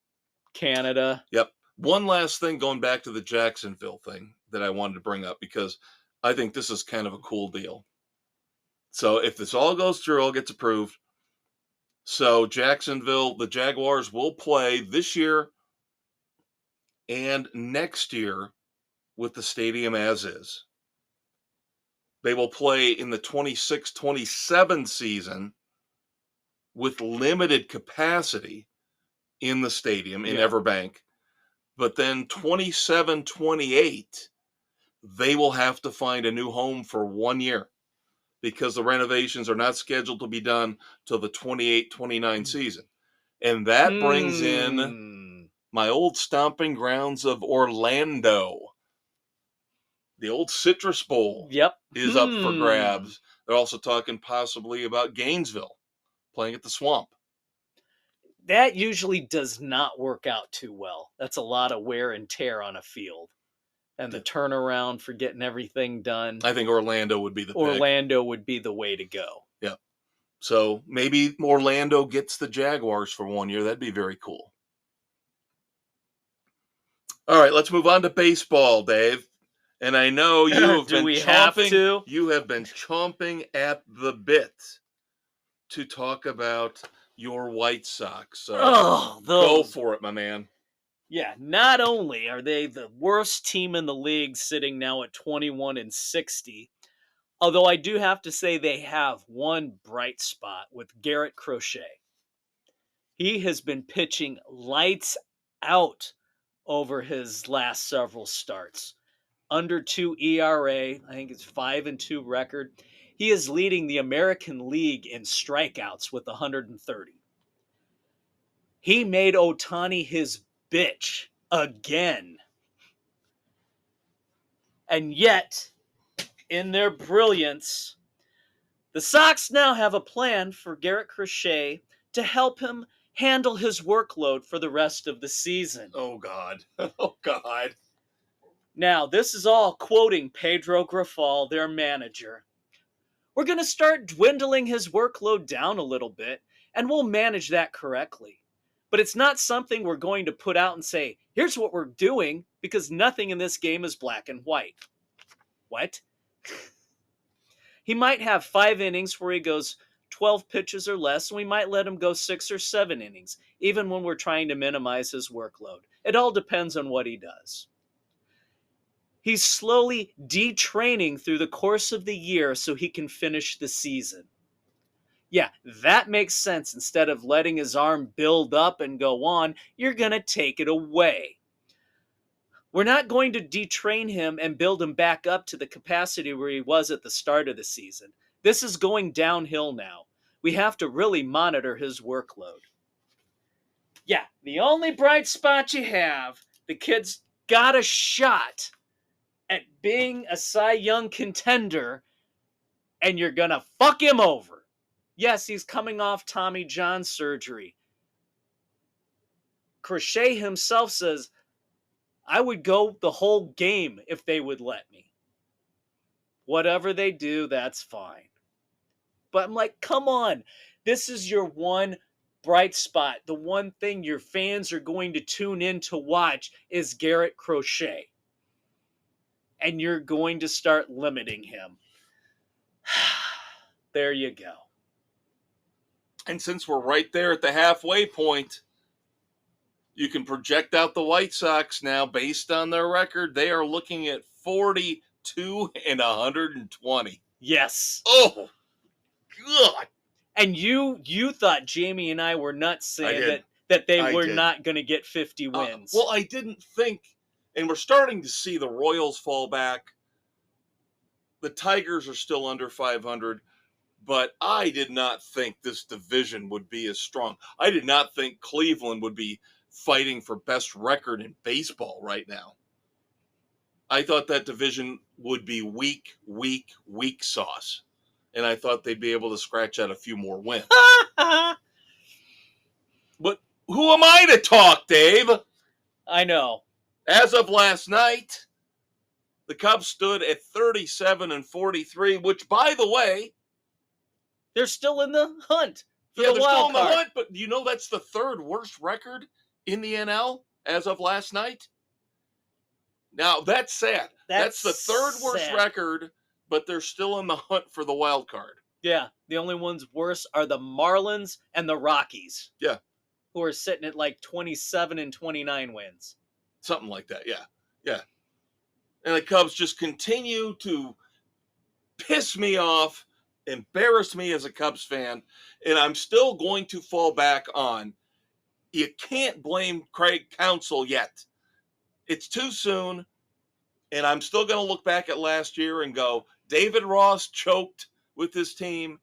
Canada. Yep. One last thing going back to the Jacksonville thing that I wanted to bring up because I think this is kind of a cool deal. So if this all goes through, all gets approved. So Jacksonville, the Jaguars will play this year and next year with the stadium as is. They will play in the 26-27 season with limited capacity in the stadium in Everbank. But then 27-28, they will have to find a new home for 1 year because the renovations are not scheduled to be done till the 28-29 season. And that brings in my old stomping grounds of Orlando. The old Citrus Bowl is up for grabs. They're also talking possibly about Gainesville playing at the Swamp. That usually does not work out too well. That's a lot of wear and tear on a field. And the turnaround for getting everything done. I think Orlando would be the pick. Orlando would be the way to go. Yeah. So maybe Orlando gets the Jaguars for 1 year. That'd be very cool. All right, let's move on to baseball, Dave. And I know you have been chomping. You have been chomping at the bit to talk about your White Sox. So go for it, my man. Yeah, not only are they the worst team in the league, sitting now at 21-60, although I do have to say they have one bright spot with Garrett Crochet. He has been pitching lights out over his last several starts. Under 2 ERA, I think it's 5-2 record. He is leading the American League in strikeouts with 130. He made Ohtani his bitch again. And yet, in their brilliance, the Sox now have a plan for Garrett Crochet to help him handle his workload for the rest of the season. Oh, God. Oh, God. Now, this is all quoting Pedro Grifol, their manager. We're going to start dwindling his workload down a little bit, and we'll manage that correctly. But it's not something we're going to put out and say, here's what we're doing, because nothing in this game is black and white. What? He might have 5 innings where he goes 12 pitches or less, and we might let him go 6 or 7 innings, even when we're trying to minimize his workload. It all depends on what he does. He's slowly detraining through the course of the year so he can finish the season. Yeah, that makes sense. Instead of letting his arm build up and go on, you're going to take it away. We're not going to detrain him and build him back up to the capacity where he was at the start of the season. This is going downhill now. We have to really monitor his workload. Yeah, the only bright spot you have, the kid's got a shot at being a Cy Young contender, and you're going to fuck him over. Yes, he's coming off Tommy John surgery. Crochet himself says, I would go the whole game if they would let me. Whatever they do, that's fine. But I'm like, come on. This is your one bright spot. The one thing your fans are going to tune in to watch is Garrett Crochet. And you're going to start limiting him. There you go. And since we're right there at the halfway point, you can project out the White Sox now based on their record. They are looking at 42-120. Yes. Oh, God. And you thought Jamie and I were nuts saying that they were not going to get 50 wins. Well, I didn't think, and we're starting to see the Royals fall back. The Tigers are still under 500. But I did not think this division would be as strong. I did not think Cleveland would be fighting for best record in baseball right now. I thought that division would be weak sauce. And I thought they'd be able to scratch out a few more wins. But who am I to talk, Dave? I know. As of last night, the Cubs stood at 37-43, which, by the way, they're still in the hunt for they're the still wild in the card. hunt, but you know that's the third worst record in the NL as of last night? Now, that's sad. That's the third worst sad. record, but they're still in the hunt for the wild card. Yeah, the only ones worse are the Marlins and the Rockies. Yeah. Who are sitting at like 27 and 29 wins. Something like that, yeah. Yeah. And the Cubs just continue to piss me off, embarrass me as a Cubs fan, and I'm still going to fall back on, you can't blame Craig Counsell yet. It's too soon, and I'm still going to look back at last year and go, David Ross choked with this team.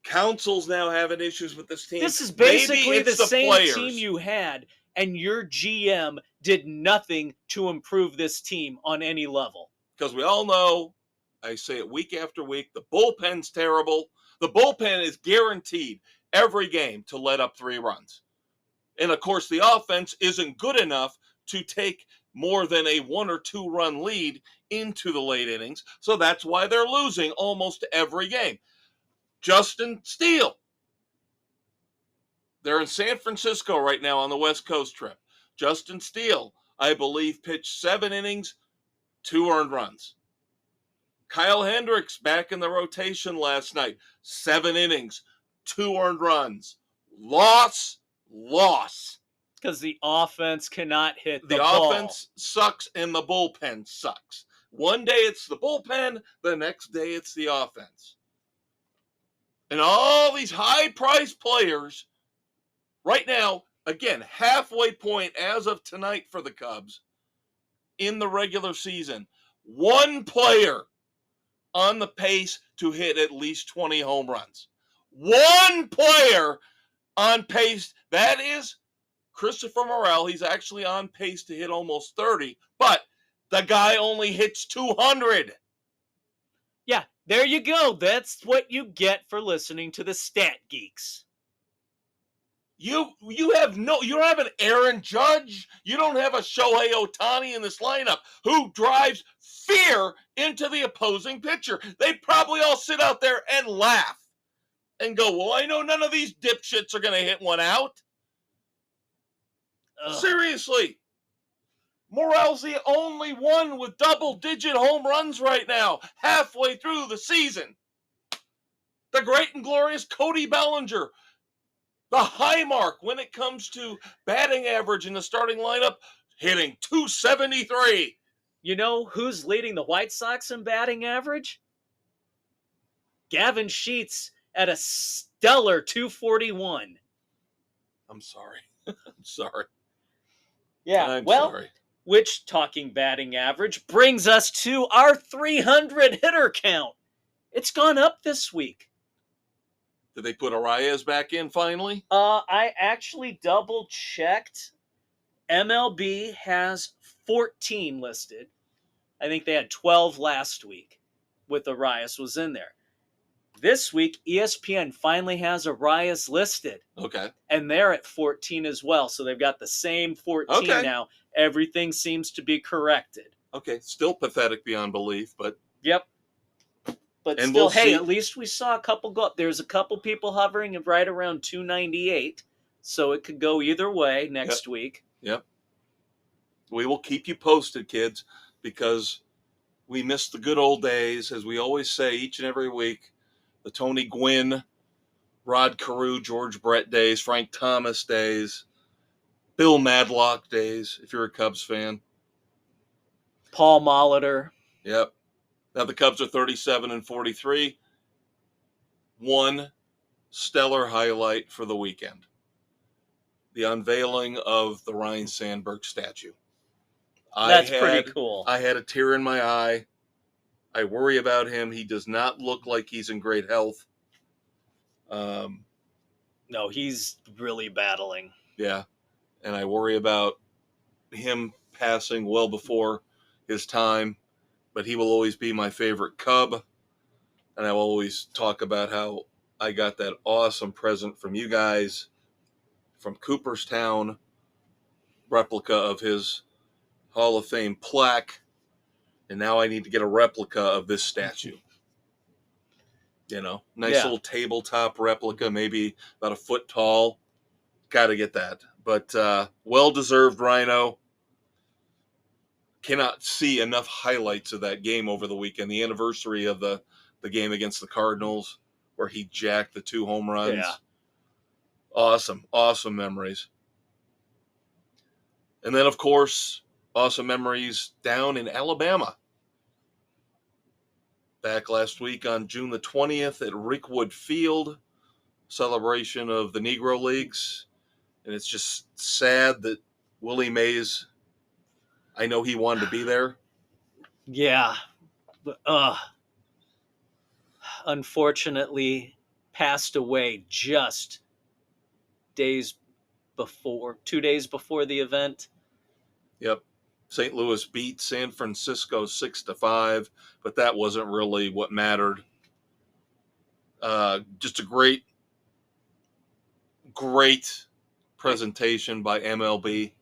Counsell's now having issues with this team. This is basically the same players. team you had, and your GM did nothing to improve this team on any level. Because we all know, I say it week after week, the bullpen's terrible. The bullpen is guaranteed every game to let up 3 runs. And, of course, the offense isn't good enough to take more than a 1 or 2 run lead into the late innings. So that's why they're losing almost every game. Justin Steele. They're in San Francisco right now on the West Coast trip. Justin Steele, I believe, pitched 7 innings, 2 earned runs. Kyle Hendricks back in the rotation last night. 7 innings, 2 earned runs. Loss. Because the offense cannot hit the ball. The offense sucks and the bullpen sucks. One day it's the bullpen, the next day it's the offense. And all these high-priced players, right now, again, halfway point as of tonight for the Cubs in the regular season. 1 player on the pace to hit at least 20 home runs. 1 player on pace. That is Christopher Morel. He's actually on pace to hit almost 30, but the guy only hits 200. Yeah, there you go. That's what you get for listening to the Stat Geeks. You don't have an Aaron Judge. You don't have a Shohei Ohtani in this lineup who drives fear into the opposing pitcher. They probably all sit out there and laugh and go, well, I know none of these dipshits are going to hit one out. Ugh. Seriously. Morel's the only one with double-digit home runs right now, halfway through the season. The great and glorious Cody Bellinger, the high mark when it comes to batting average in the starting lineup, hitting .273. You know who's leading the White Sox in batting average? Gavin Sheets at a stellar .241. I'm sorry. I'm sorry. Yeah, I'm sorry. Which, talking batting average, brings us to our 300 hitter count. It's gone up this week. Did they put Arias back in finally? I actually double-checked. MLB has 14 listed. I think they had 12 last week with Arias was in there. This week, ESPN finally has Arias listed. Okay. And they're at 14 as well. So they've got the same 14 now. Everything seems to be corrected. Okay. Still pathetic beyond belief, but... Yep. But and still, hey, at least we saw a couple go up. There's a couple people hovering right around 298. So it could go either way next week. Yep. We will keep you posted, kids, because we miss the good old days, as we always say each and every week. The Tony Gwynn, Rod Carew, George Brett days, Frank Thomas days, Bill Madlock days, if you're a Cubs fan. Paul Molitor. Yep. Now the Cubs are 37-43. One stellar highlight for the weekend. The unveiling of the Ryne Sandberg statue. That's pretty cool. I had a tear in my eye. I worry about him. He does not look like he's in great health. No, he's really battling. Yeah. and I worry about him passing well before his time, but he will always be my favorite Cub, and I will always talk about how I got that awesome present from you guys from Cooperstown, replica of his Hall of Fame plaque, and now I need to get a replica of this statue. Nice little tabletop replica, maybe about a foot tall. Got to get that. But well-deserved Rhino. Cannot see enough highlights of that game over the weekend. The anniversary of the game against the Cardinals, where he jacked the 2 home runs. Yeah. Awesome memories. And then, of course, awesome memories down in Alabama. Back last week on June the 20th at Rickwood Field, celebration of the Negro Leagues. And it's just sad that Willie Mays, I know he wanted to be there. Yeah. Unfortunately, passed away just 2 days before the event. Yep. St. Louis beat San Francisco 6-5, but that wasn't really what mattered. Just a great presentation by MLB.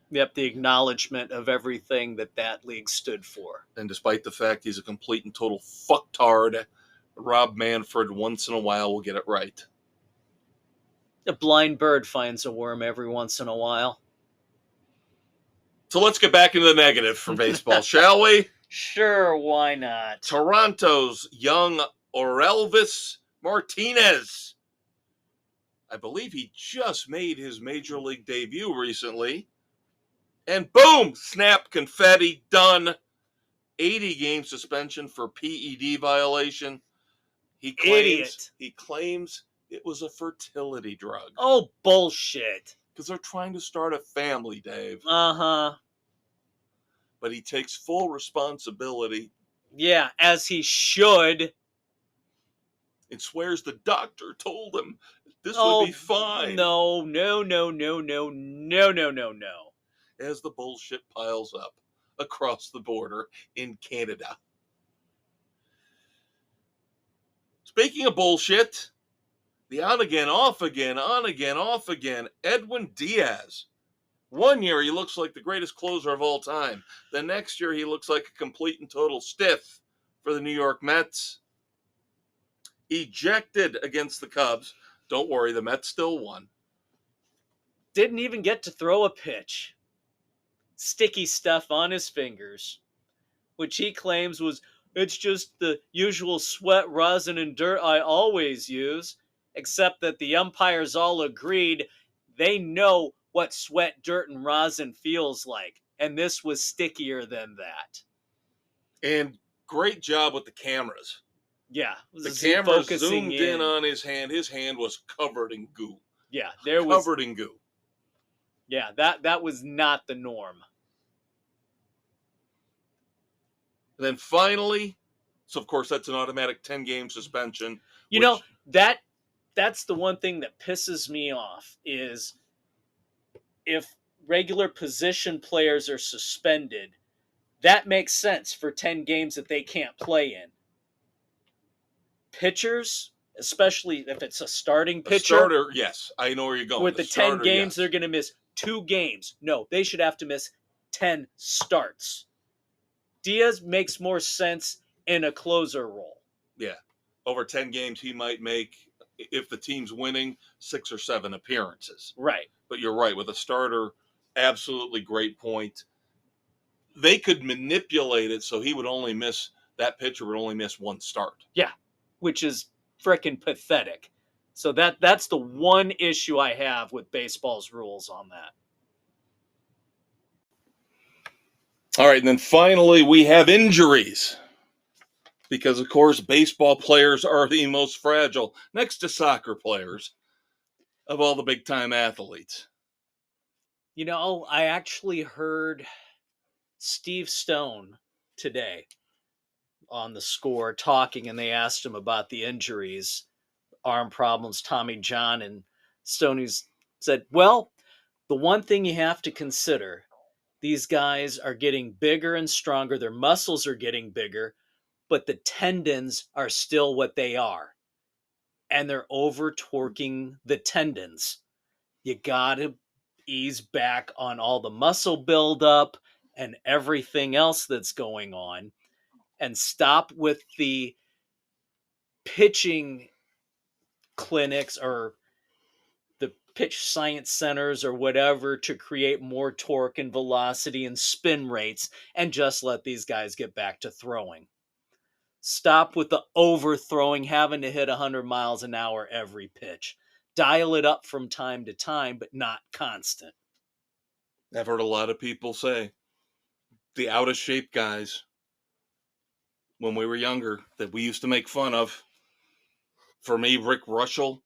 Yep, the acknowledgement of everything that league stood for. And despite the fact he's a complete and total fucktard, Rob Manfred once in a while will get it right. A blind bird finds a worm every once in a while. So let's get back into the negative for baseball, shall we? Sure, why not? Toronto's young Orelvis Martinez. I believe he just made his major league debut recently. And boom, snap, confetti, done. 80-game suspension for PED violation. He claims it was a fertility drug. Oh, bullshit. Because they're trying to start a family, Dave. Uh-huh. But he takes full responsibility. Yeah, as he should. And swears the doctor told him this would be fine. No. As the bullshit piles up across the border in Canada. Speaking of bullshit, the on again, off again, Edwin Diaz. One year he looks like the greatest closer of all time. The next year he looks like a complete and total stiff for the New York Mets. Ejected against the Cubs. Don't worry, the Mets still won. Didn't even get to throw a pitch. Sticky stuff on his fingers, which he claims it's just the usual sweat, rosin, and dirt I always use, except that the umpires all agreed they know what sweat, dirt, and rosin feels like, and this was stickier than that. And great job with the cameras. Yeah. The camera zoomed in on his hand. His hand was covered in goo. Yeah, covered in goo. Yeah, that was not the norm. And then finally, so of course that's an automatic 10-game suspension. That's the one thing that pisses me off is if regular position players are suspended, that makes sense for 10 games that they can't play in. Pitchers, especially if it's a starting pitcher. A starter, yes. I know where you're going. With the 10 games, they're going to miss 2 games. No, they should have to miss 10 starts. Diaz makes more sense in a closer role. Yeah. Over 10 games, he might make, if the team's winning, 6 or 7 appearances. Right. But you're right. With a starter, absolutely great point. They could manipulate it so that pitcher would only miss 1 start. Yeah. Which is frickin' pathetic. So that's the one issue I have with baseball's rules on that. All right, and then finally we have injuries. Because, of course, baseball players are the most fragile, next to soccer players, of all the big-time athletes. I actually heard Steve Stone today on the Score talking, and they asked him about the injuries, arm problems, Tommy John, and Stoney said, well, The one thing you have to consider, these guys are getting bigger and stronger. Their muscles are getting bigger, but the tendons are still what they are. And they're over torquing the tendons. You got to ease back on all the muscle buildup and everything else that's going on, and stop with the pitching clinics or the pitch science centers or whatever to create more torque and velocity and spin rates, and just let these guys get back to throwing. Stop with the overthrowing, having to hit 100 miles an hour every pitch. Dial it up from time to time, but not constant. I've heard a lot of people say the out of shape guys when we were younger that we used to make fun of. For me, Rick Russell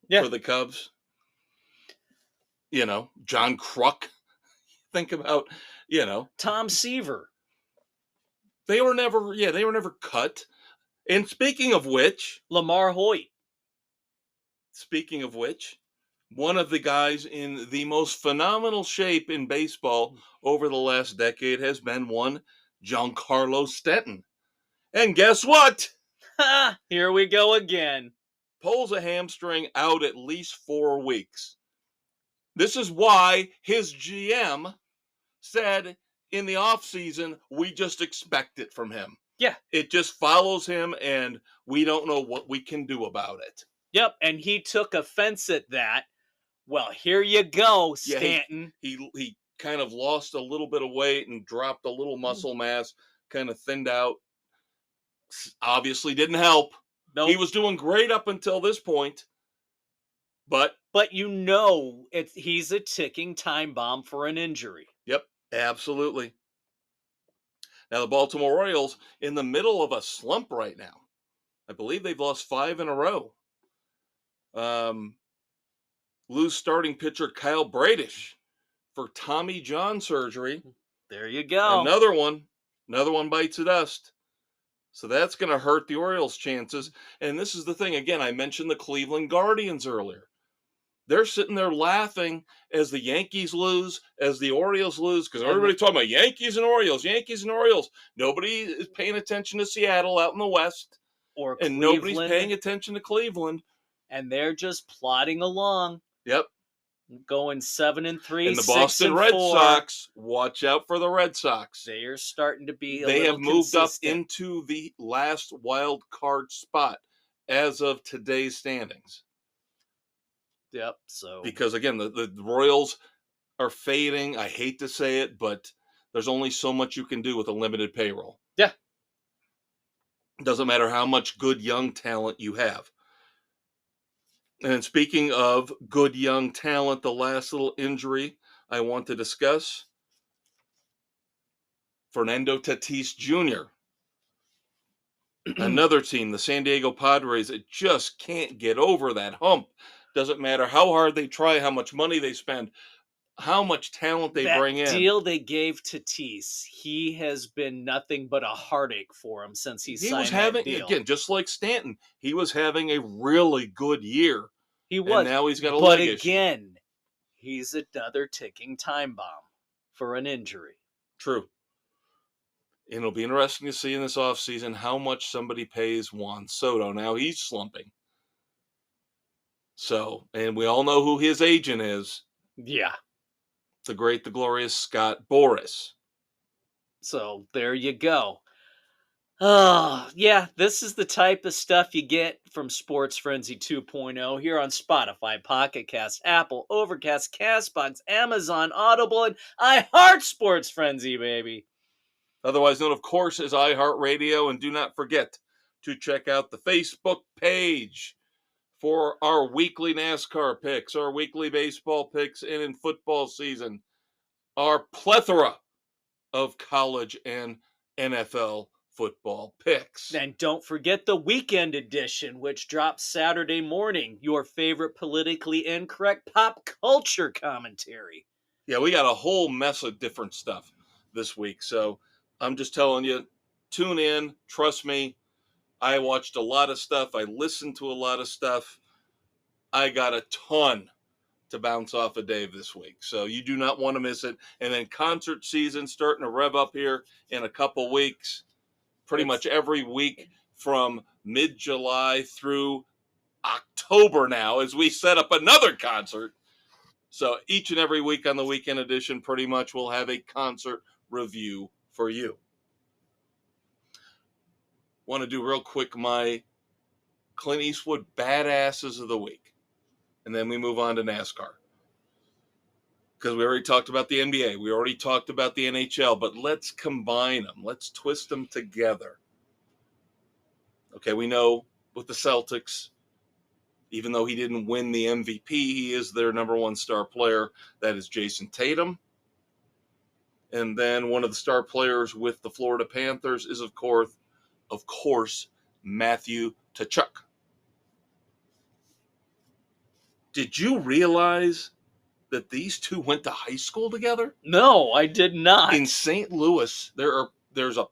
for the Cubs. You know, John Kruk. Think about, you know, Tom Seaver. They were never cut. And speaking of which, Lamar Hoyt. Speaking of which, one of the guys in the most phenomenal shape in baseball over the last decade has been one Giancarlo Stanton. And guess what? Ha! Here we go again. Pulls a hamstring, out at least 4 weeks. This is why his GM said in the offseason, we just expect it from him. Yeah. It just follows him, and we don't know what we can do about it. Yep, and he took offense at that. Well, here you go, Stanton. Yeah, he kind of lost a little bit of weight and dropped a little muscle mass, kind of thinned out. Obviously didn't help. Nope. He was doing great up until this point. But you know, he's a ticking time bomb for an injury. Yep, absolutely. Now the Baltimore Orioles in the middle of a slump right now. I believe they've lost 5 in a row. Lose starting pitcher Kyle Bradish for Tommy John surgery. There you go. Another one bites the dust. So that's going to hurt the Orioles' chances. And this is the thing. Again, I mentioned the Cleveland Guardians earlier. They're sitting there laughing as the Yankees lose, as the Orioles lose, because everybody's talking about Yankees and Orioles, Yankees and Orioles. Nobody is paying attention to Seattle out in the West. And nobody's paying attention to Cleveland. And they're just plodding along. Yep. Going 7-3. And the Boston Red Sox, watch out for the Red Sox. They are starting to be They have moved consistent. up into the last wild card spot as of today's standings. Yep. So because again, the Royals are fading. I hate to say it, but there's only so much you can do with a limited payroll. Yeah. It doesn't matter how much good young talent you have. And speaking of good young talent, the last little injury I want to discuss, Fernando Tatis Jr. Another team, the San Diego Padres, it just can't get over that hump. Doesn't matter how hard they try, how much money they spend, how much talent they bring in. That deal they gave Tatis, he has been nothing but a heartache for him since he signed that deal. Again, just like Stanton, he was having a really good year. He was. And now he's got a leg issue. But again, he's another ticking time bomb for an injury. True. And it'll be interesting to see in this offseason how much somebody pays Juan Soto. Now he's slumping. So, and we all know who his agent is. Yeah. The great, the glorious Scott Boras. So there you go. Oh, yeah, this is the type of stuff you get from Sports Frenzy 2.0 here on Spotify, Pocket Cast, Apple, Overcast, CastBox, Amazon, Audible, and iHeart Sports Frenzy, baby. Otherwise known, of course, as iHeartRadio. And do not forget to check out the Facebook page for our weekly NASCAR picks, our weekly baseball picks, and in football season, our plethora of college and NFL football picks. And don't forget the weekend edition, which drops Saturday morning, your favorite politically incorrect pop culture commentary. Yeah, we got a whole mess of different stuff this week. So I'm just telling you, tune in. Trust me, I watched a lot of stuff. I listened to a lot of stuff. I got a ton to bounce off of Dave this week. So you do not want to miss it. And then concert season starting to rev up here in a couple weeks. Pretty much every week from mid-July through October now as we set up another concert. So each and every week on the Weekend Edition, pretty much we'll have a concert review for you. Want to do real quick my Clint Eastwood Badasses of the Week. And then we move on to NASCAR. Because we already talked about the NBA. We already talked about the NHL. But let's combine them. Let's twist them together. Okay, we know with the Celtics, even though he didn't win the MVP, he is their number one star player. That is Jason Tatum. And then one of the star players with the Florida Panthers is, of course, Matthew Tkachuk. Did you realize that these two went to high school together? No, I did not. In St. Louis, there's a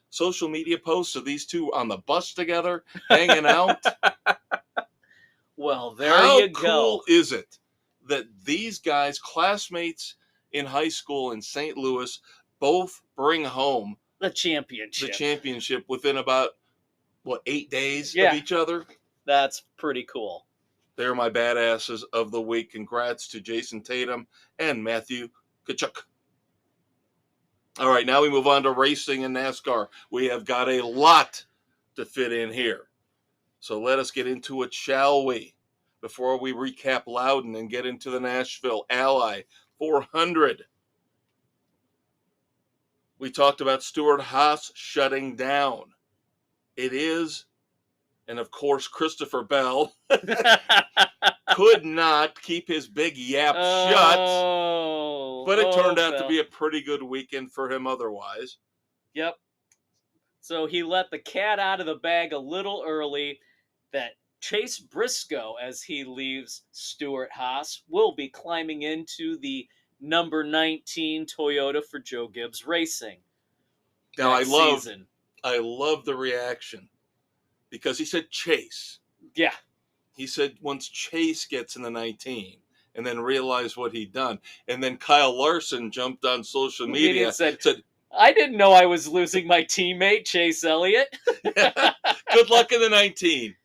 social media post of these two on the bus together, hanging out. Well, there you go. How cool is it that these guys, classmates in high school in St. Louis, both bring home the championship within about, 8 days of each other? That's pretty cool. They're my badasses of the week. Congrats to Jason Tatum and Matthew Tkachuk. All right, now we move on to racing and NASCAR. We have got a lot to fit in here. So let us get into it, shall we? Before we recap Loudon and get into the Nashville Ally 400. We talked about Stewart-Haas shutting down. It is, and of course, Christopher Bell could not keep his big yap shut. But it turned out to be a pretty good weekend for him otherwise. Yep. So he let the cat out of the bag a little early that Chase Briscoe, as he leaves Stewart-Haas, will be climbing into the number 19 Toyota for Joe Gibbs Racing. Now, I love the reaction because he said Chase. Yeah. He said once Chase gets in the 19 and then realized what he'd done. And then Kyle Larson jumped on social media and said, I didn't know I was losing my teammate, Chase Elliott. Good luck in the 19.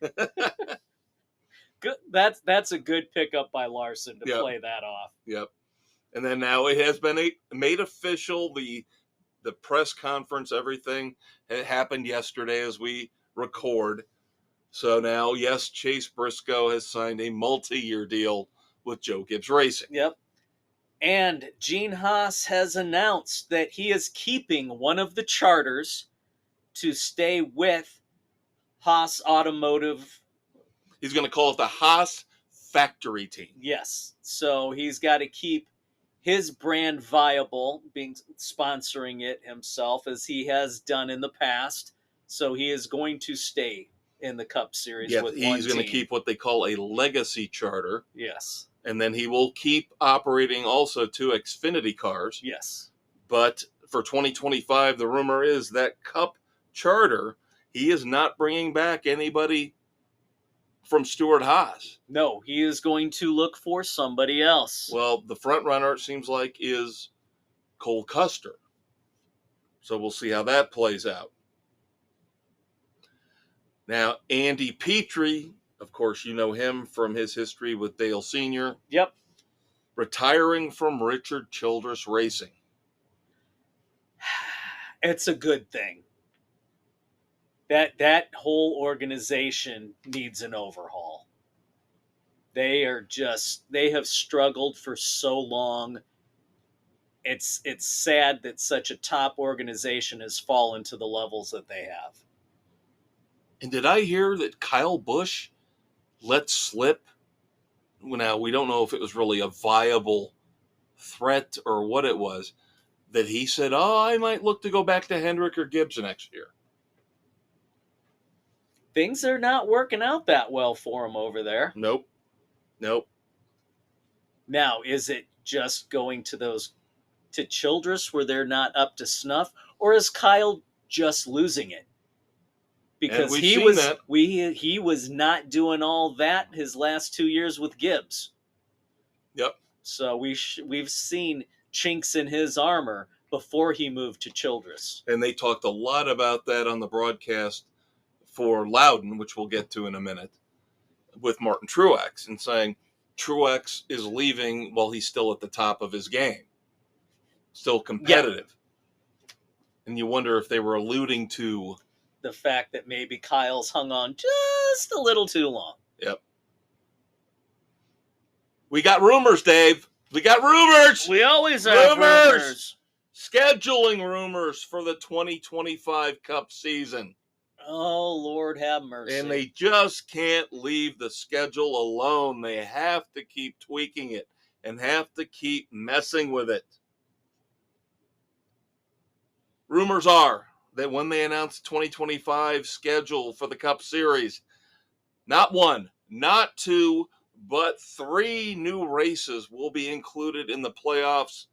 Good. That's a good pickup by Larson to play that off. Yep. And then now it has been made official. The press conference, everything, it happened yesterday as we record. So now, yes, Chase Briscoe has signed a multi-year deal with Joe Gibbs Racing. Yep. And Gene Haas has announced that he is keeping one of the charters to stay with Haas Automotive. He's going to call it the Haas Factory Team. Yes. So he's got to keep his brand viable, sponsoring it himself, as he has done in the past. So he is going to stay in the Cup Series with one team. He's going to keep what they call a legacy charter. Yes. And then he will keep operating also 2 Xfinity cars. Yes. But for 2025, the rumor is that Cup charter, he is not bringing back anybody from Stewart-Haas. No, he is going to look for somebody else. Well, the front runner, it seems like, is Cole Custer. So we'll see how that plays out. Now, Andy Petrie, of course, you know him from his history with Dale Sr. Yep. Retiring from Richard Childress Racing. It's a good thing. That whole organization needs an overhaul. They have struggled for so long. It's sad that such a top organization has fallen to the levels that they have. And did I hear that Kyle Busch let slip? Now, we don't know if it was really a viable threat or what it was, that he said, I might look to go back to Hendrick or Gibbs next year. Things are not working out that well for him over there. Nope. Now, is it just going to Childress where they're not up to snuff, or is Kyle just losing it? Because he was not doing all that his last 2 years with Gibbs. Yep. So we've seen chinks in his armor before he moved to Childress. And they talked a lot about that on the broadcast for Loudon, which we'll get to in a minute, with Martin Truex, and saying Truex is leaving while he's still at the top of his game, still competitive. Yeah. And you wonder if they were alluding to the fact that maybe Kyle's hung on just a little too long. Yep. We got rumors, Dave. We got rumors. We always have rumors. Scheduling rumors for the 2025 Cup season. Oh, Lord have mercy. And they just can't leave the schedule alone. They have to keep tweaking it and have to keep messing with it. Rumors are that when they announce the 2025 schedule for the Cup Series, not one, not two, but 3 new races will be included in the playoffs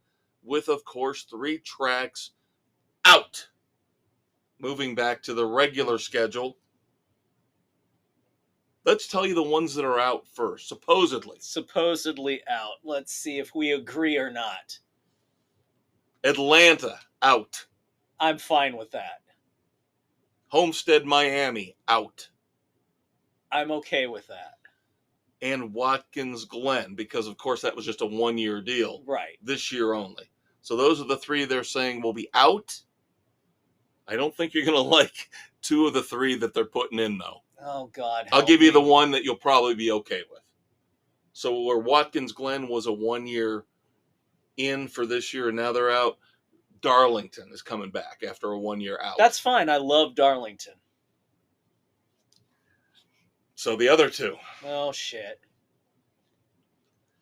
with, of course, 3 tracks out. Moving back to the regular schedule, let's tell you the ones that are out first, supposedly. Supposedly out. Let's see if we agree or not. Atlanta, out. I'm fine with that. Homestead, Miami, out. I'm okay with that. And Watkins Glen, because, of course, that was just a 1-year deal. Right. This year only. So those are the 3 they're saying will be out. I don't think you're going to like 2 of the 3 that they're putting in, though. Oh, God. I'll give you the one that you'll probably be okay with. So where Watkins Glen was a 1-year in for this year and now they're out, Darlington is coming back after a 1-year out. That's fine. I love Darlington. So the other 2. Oh, shit.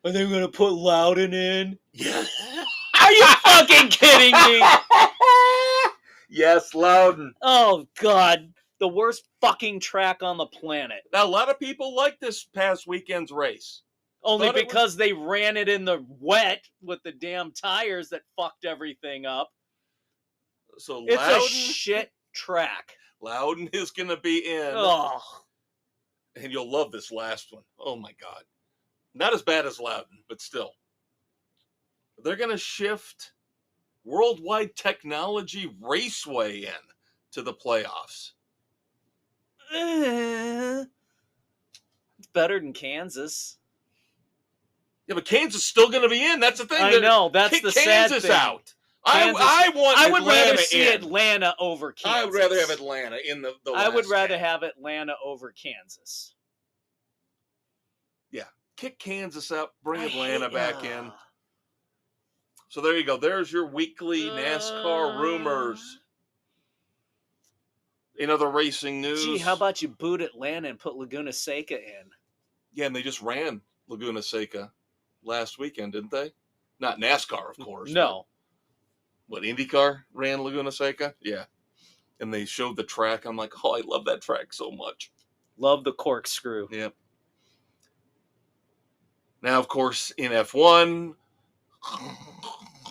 Are they going to put Loudon in? Yeah. Are you fucking kidding me? Yes, Loudon. Oh, God. The worst fucking track on the planet. Now, a lot of people like this past weekend's race. Only because they ran it in the wet with the damn tires that fucked everything up. So it's a shit track. Loudon is going to be in. Oh. And you'll love this last one. Oh, my God. Not as bad as Loudon, but still. They're going to shift Worldwide Technology Raceway in to the playoffs. It's better than Kansas. Yeah, but Kansas is still going to be in. That's the thing. I know. That's the sad Kansas thing. Out. I would rather see Atlanta over Kansas. I would rather have Atlanta in the I would rather have Atlanta over Kansas. Yeah. Kick Kansas out. Bring Atlanta back in. So there you go. There's your weekly NASCAR rumors. In other racing news. Gee, how about you boot Atlanta and put Laguna Seca in? Yeah, and they just ran Laguna Seca last weekend, didn't they? Not NASCAR, of course. No. What, IndyCar ran Laguna Seca? Yeah. And they showed the track. I'm like, oh, I love that track so much. Love the corkscrew. Yep. Now, of course, in F1...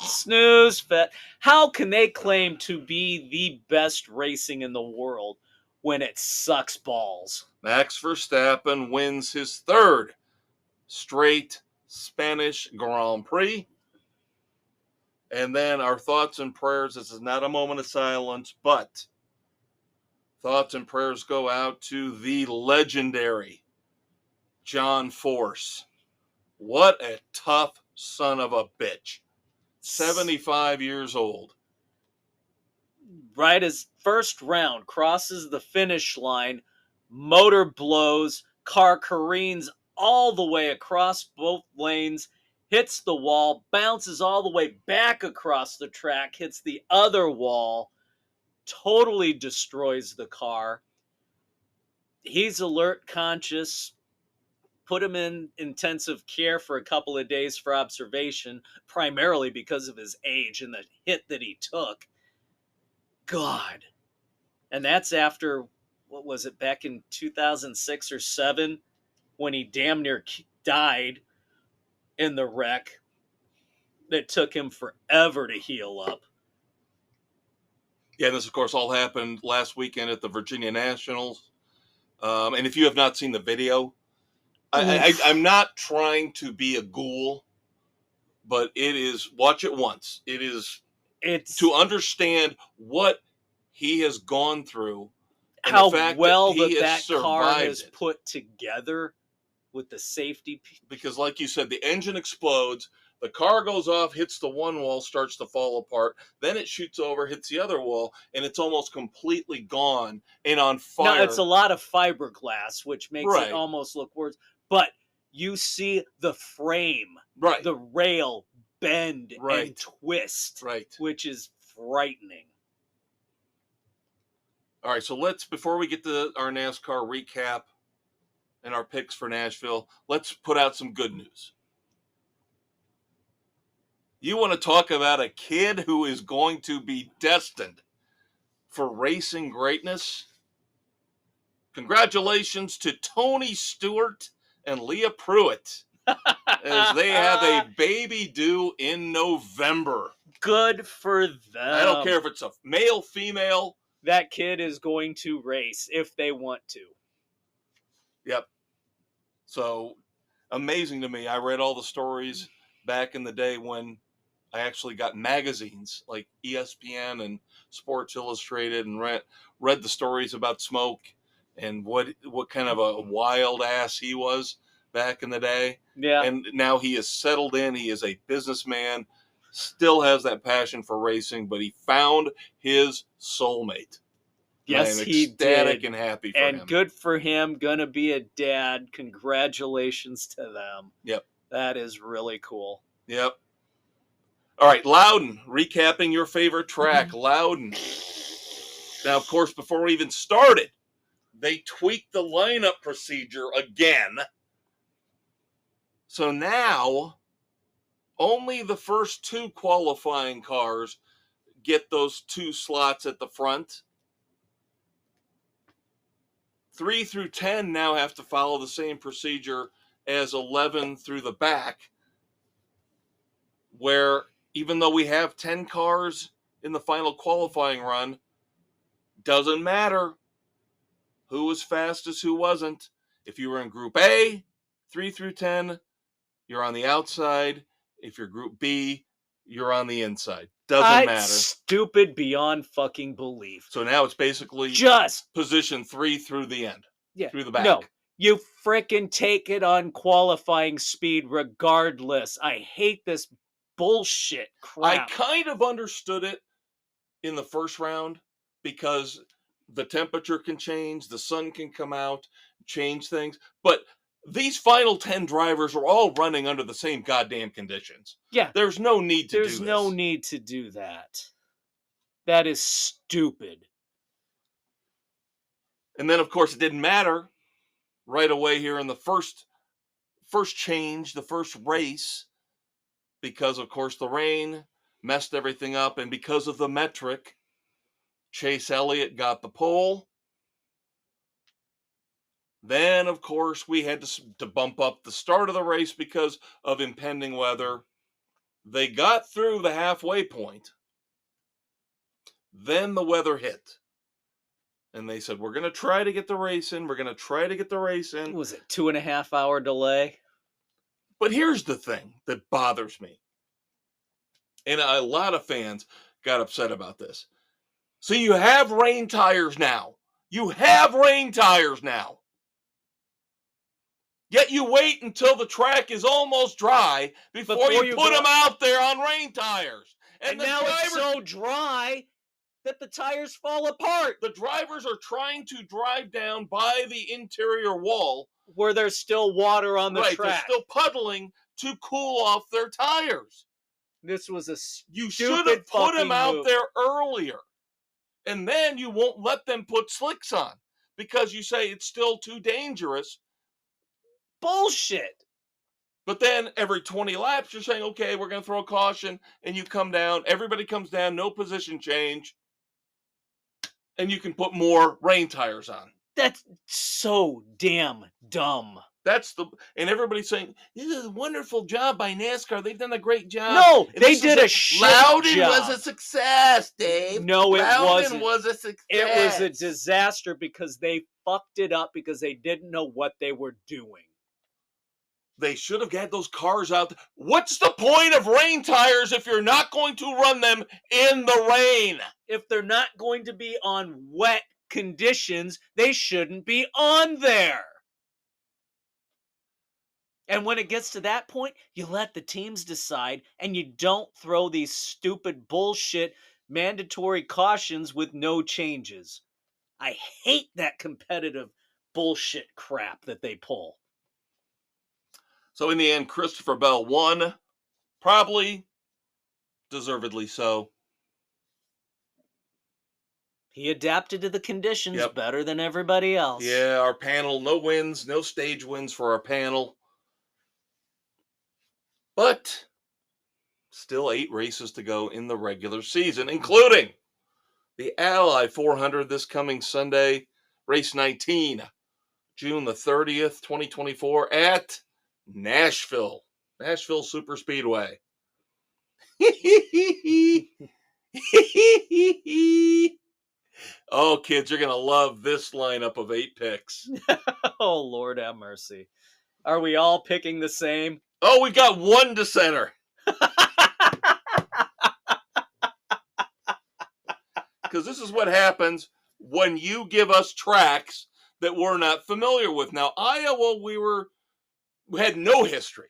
Snooze fest. How can they claim to be the best racing in the world when it sucks balls? Max Verstappen wins his 3rd straight Spanish Grand Prix. And then our thoughts and prayers. This is not a moment of silence, but thoughts and prayers go out to the legendary John Force. What a tough son of a bitch. 75 years old. Right as first round crosses the finish line, motor blows, car careens all the way across both lanes, hits the wall, bounces all the way back across the track, hits the other wall, totally destroys the car. He's alert, conscious. Put him in intensive care for a couple of days for observation, primarily because of his age and the hit that he took. God. And that's after, what was it, back in 2006 or 7, when he damn near died in the wreck. That took him forever to heal up. Yeah, and this, of course, all happened last weekend at the Virginia Nationals. And if you have not seen the video, I'm not trying to be a ghoul but it is, watch it once. It's It's to understand what he has gone through and the how fact well that he has that car survived has it. put together with the safety. Because like you said, the engine explodes, the car goes off, hits the one wall, starts to fall apart, then it shoots over, hits the other wall, and it's almost completely gone and on fire. Now, it's a lot of fiberglass, which makes it Right. almost look worse. But you see the frame, Right. the rail bend Right. and twist, Right. which is frightening. All right, so let's, before we get to our NASCAR recap and our picks for Nashville, let's put out some good news. You want to talk about a kid who is going to be destined for racing greatness? Congratulations to Tony Stewart and Leah Pruitt as they have a baby due in November. Good for them. I don't care if it's a male, female. That kid is going to race if they want to. Yep. So amazing to me. I read all the stories back in the day when I actually got magazines like ESPN and Sports Illustrated and read the stories about Smoke and what kind of a wild ass he was back in the day. Yeah. And now he is settled in. He is a businessman, still has that passion for racing, but he found his soulmate. Yes, I am he ecstatic did. and happy for him. And good for him. Gonna be a dad. Congratulations to them. Yep. That is really cool. Yep. All right, Loudon, recapping your favorite track, Loudon. Now, of course, before we even started, they tweaked the lineup procedure again. So now, only the first two qualifying cars get those two slots at the front. 3 through 10 now have to follow the same procedure as 11 through the back, where even though we have 10 cars in the final qualifying run, doesn't matter who was fastest, who wasn't. If you were in Group A, 3 through 10, you're on the outside. If you're Group B, you're on the inside. Doesn't matter. Stupid beyond fucking belief. So now it's basically just position 3 through the end. Yeah. Through the back. No, you frickin' take it on qualifying speed regardless. I hate this bullshit crap. I kind of understood it in the first round because the temperature can change, the sun can come out, change things. But these final 10 drivers are all running under the same goddamn conditions. Yeah. There's no need to do this. There's no need to do that. That is stupid. And then, of course, it didn't matter right away here in the first change, the first race, because, of course, the rain messed everything up. And because of the metric, Chase Elliott got the pole. Then, of course, we had to bump up the start of the race because of impending weather. They got through the halfway point. Then the weather hit. And they said, we're going to try to get the race in. We're going to try to get the race in. Was it 2.5 hour delay? But here's the thing that bothers me. And a lot of fans got upset about this. So you have rain tires now. You have rain tires now. Yet you wait until the track is almost dry before you put them out there on rain tires. And now it's so dry that the tires fall apart. The drivers are trying to drive down by the interior wall. Where there's still water on the track. They're still puddling to cool off their tires. This was a You should have put them out there earlier. And then you won't let them put slicks on. Because you say it's still too dangerous. Bullshit. But then every 20 laps, you're saying, okay, we're going to throw a caution. And you come down. Everybody comes down. No position change. And you can put more rain tires on. That's so damn dumb. And everybody's saying, this is a wonderful job by NASCAR. They've done a great job. No, they did a shit job. Loudon was a success, Dave. No, it Loudon wasn't. was a success. It was a disaster because they fucked it up because they didn't know what they were doing. They should have had those cars out. What's the point of rain tires if you're not going to run them in the rain? If they're not going to be on wet conditions, they shouldn't be on there. And when it gets to that point, you let the teams decide and you don't throw these stupid bullshit mandatory cautions with no changes. I hate that competitive bullshit crap that they pull. So in the end, Christopher Bell won, probably deservedly so. He adapted to the conditions better than everybody else. Yeah, our panel, no wins, no stage wins for our panel. But still 8 races to go in the regular season, including the Ally 400 this coming Sunday, race 19, June the 30th, 2024 at Nashville Super Speedway. Oh, kids, you're going to love this lineup of 8 picks. Oh, Lord have mercy. Are we all picking the same? Oh, we've got one dissenter. Because this is what happens when you give us tracks that we're not familiar with. Now, Iowa, we had no history.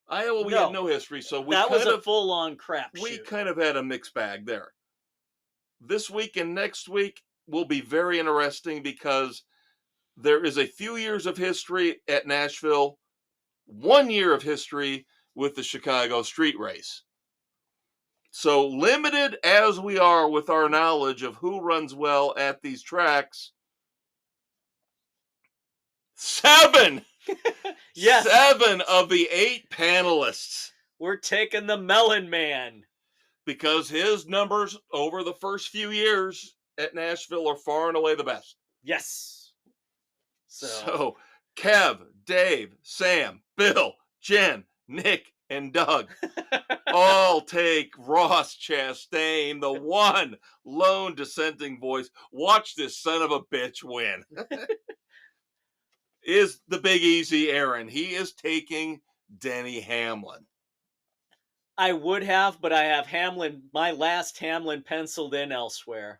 Iowa, we had no history, so that was a full-on crapshoot. We kind of had a mixed bag there. This week and next week will be very interesting because there is a few years of history at Nashville, 1 year of history with the Chicago street race. So limited as we are with our knowledge of who runs well at these tracks, 7 yes. 7 of the 8 panelists. We're taking the Melon Man. Because his numbers over the first few years at Nashville are far and away the best. Yes. So Kev, Dave, Sam, Bill, Jen, Nick, and Doug all take Ross Chastain, the one lone dissenting voice. Watch this son of a bitch win. Is the Big Easy Aaron. He is taking Denny Hamlin. I would have, but I have Hamlin, my last Hamlin penciled in elsewhere.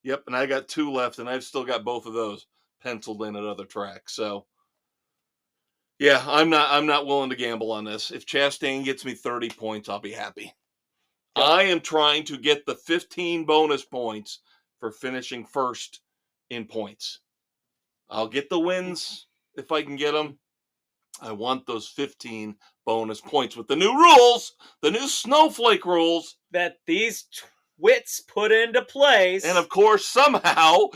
Yep, and I got 2 left, and I've still got both of those penciled in at other tracks. So, yeah, I'm not willing to gamble on this. If Chastain gets me 30 points, I'll be happy. Yep. I am trying to get the 15 bonus points for finishing first in points. I'll get the wins if I can get them. I want those 15 bonus points with the new rules, the new snowflake rules that these twits put into place. And of course, somehow,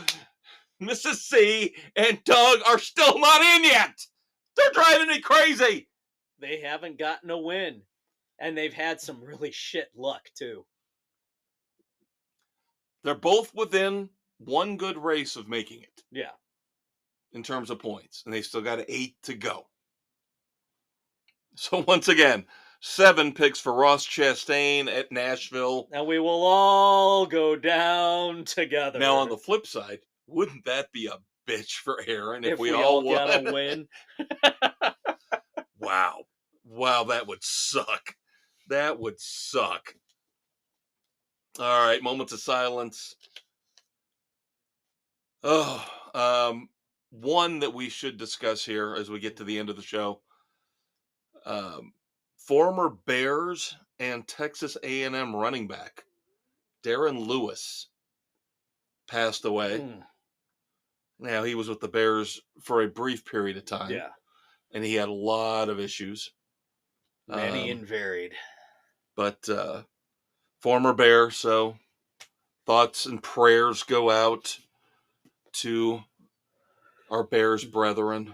Mrs. C and Doug are still not in yet. They're driving me crazy. They haven't gotten a win. And they've had some really shit luck, too. They're both within one good race of making it. Yeah. In terms of points. And they still got 8 to go. So once again, 7 picks for Ross Chastain at Nashville. And we will all go down together. Now, on the flip side, wouldn't that be a bitch for Aaron if we all won? Got a win? Wow, that would suck. That would suck. All right, moments of silence. One that we should discuss here as we get to the end of the show. Former Bears and Texas A&M running back Darren Lewis passed away. Now, he was with the Bears for a brief period of time. Yeah. And he had a lot of issues. Many and varied. But former Bear, so thoughts and prayers go out to our Bears brethren.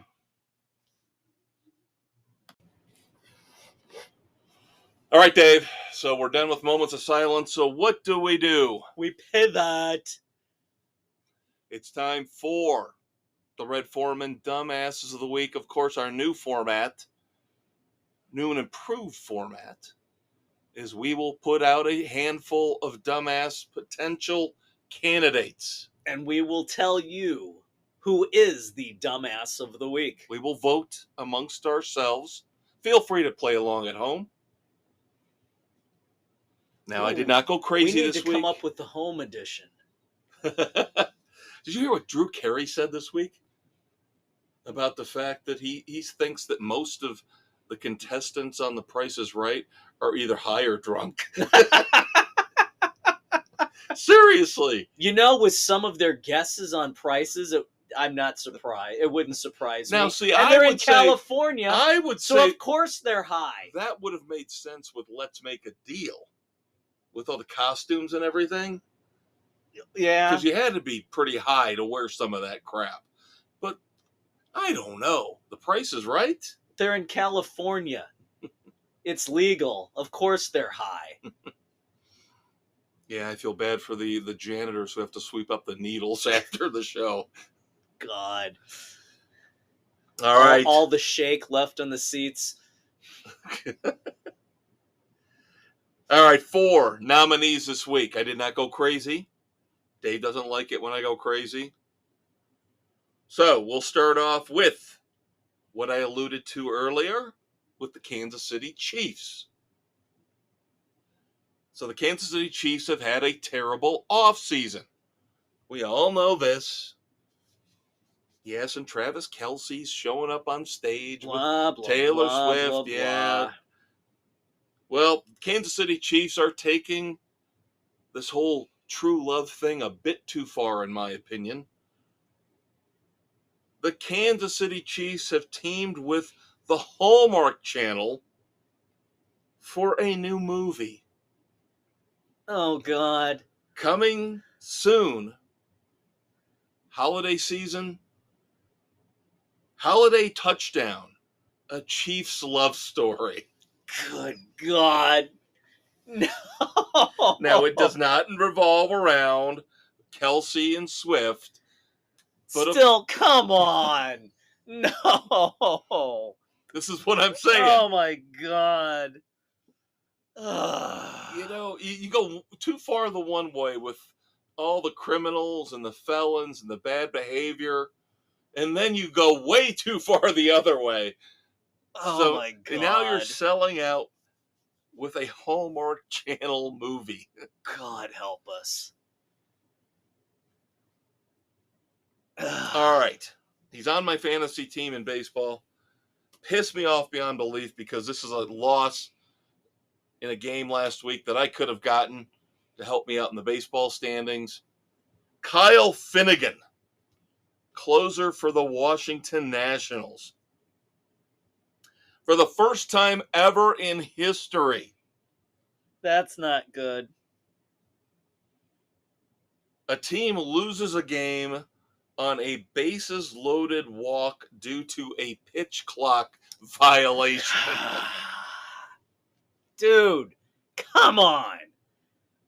All right, Dave. So we're done with moments of silence. So what do? We pivot. It's time for the Red Foreman Dumbasses of the Week. Of course, our new format, new and improved format, is we will put out a handful of dumbass potential candidates. And we will tell you who is the dumbass of the week. We will vote amongst ourselves Feel free to play along at home. Now, I did not go crazy this week. We need to come up with the home edition. Did you hear what Drew Carey said this week? About the fact that he thinks that most of the contestants on The Price is Right are either high or drunk. Seriously. You know, with some of their guesses on prices, I'm not surprised. It wouldn't surprise me. Now, see, and they're in California. I would say, so of course they're high. That would have made sense with Let's Make a Deal, with all the costumes and everything. Yeah. Because you had to be pretty high to wear some of that crap. But I don't know. The Price is Right? They're in California. It's legal. Of course they're high. Yeah, I feel bad for the janitors who have to sweep up the needles after the show. God. All right. All the shake left on the seats. All right, 4 nominees this week. I did not go crazy. Dave doesn't like it when I go crazy. So we'll start off with what I alluded to earlier with the Kansas City Chiefs. So the Kansas City Chiefs have had a terrible offseason. We all know this. Yes, and Travis Kelce's showing up on stage with Taylor Swift. Yeah. Well, Kansas City Chiefs are taking this whole true love thing a bit too far, in my opinion. The Kansas City Chiefs have teamed with the Hallmark Channel for a new movie. Oh, God. Coming soon. Holiday season. Holiday Touchdown. A Chiefs love story. Good God. No. Now, it does not revolve around Kelce and Swift. But still, come on. No. This is what I'm saying. Oh, my God. You know, you go too far the one way with all the criminals and the felons and the bad behavior, and then you go way too far the other way. Oh, my God. And now you're selling out with a Hallmark Channel movie. God help us. All right. He's on my fantasy team in baseball. Pissed me off beyond belief because this is a loss in a game last week that I could have gotten to help me out in the baseball standings. Kyle Finnegan, closer for the Washington Nationals. For the first time ever in history. That's not good. A team loses a game on a bases loaded walk due to a pitch clock violation. Dude, come on.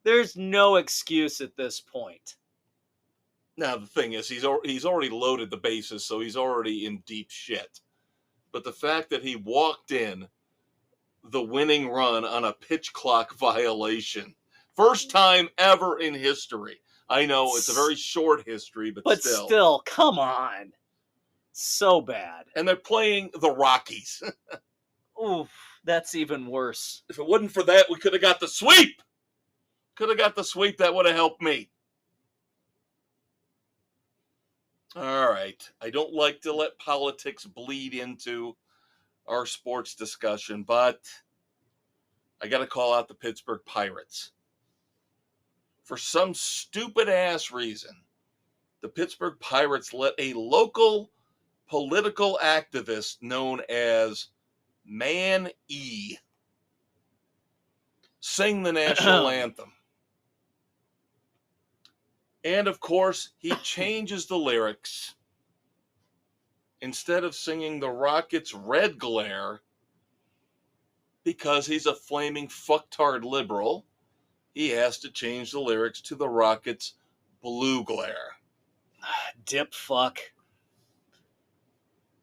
There's no excuse at this point. Now, the thing is, he's already loaded the bases, so he's already in deep shit. But the fact that he walked in the winning run on a pitch clock violation, first time ever in history. I know it's a very short history, but still. But still, come on. So bad. And they're playing the Rockies. Oof, that's even worse. If it wasn't for that, we could have got the sweep. That would have helped me. All right. I don't like to let politics bleed into our sports discussion, but I got to call out the Pittsburgh Pirates. For some stupid-ass reason, the Pittsburgh Pirates let a local political activist known as Man E sing the national anthem. And, of course, he changes the lyrics. Instead of singing the Rockets' Red Glare, because he's a flaming fucktard liberal, he has to change the lyrics to the Rockets' Blue Glare. Dip fuck.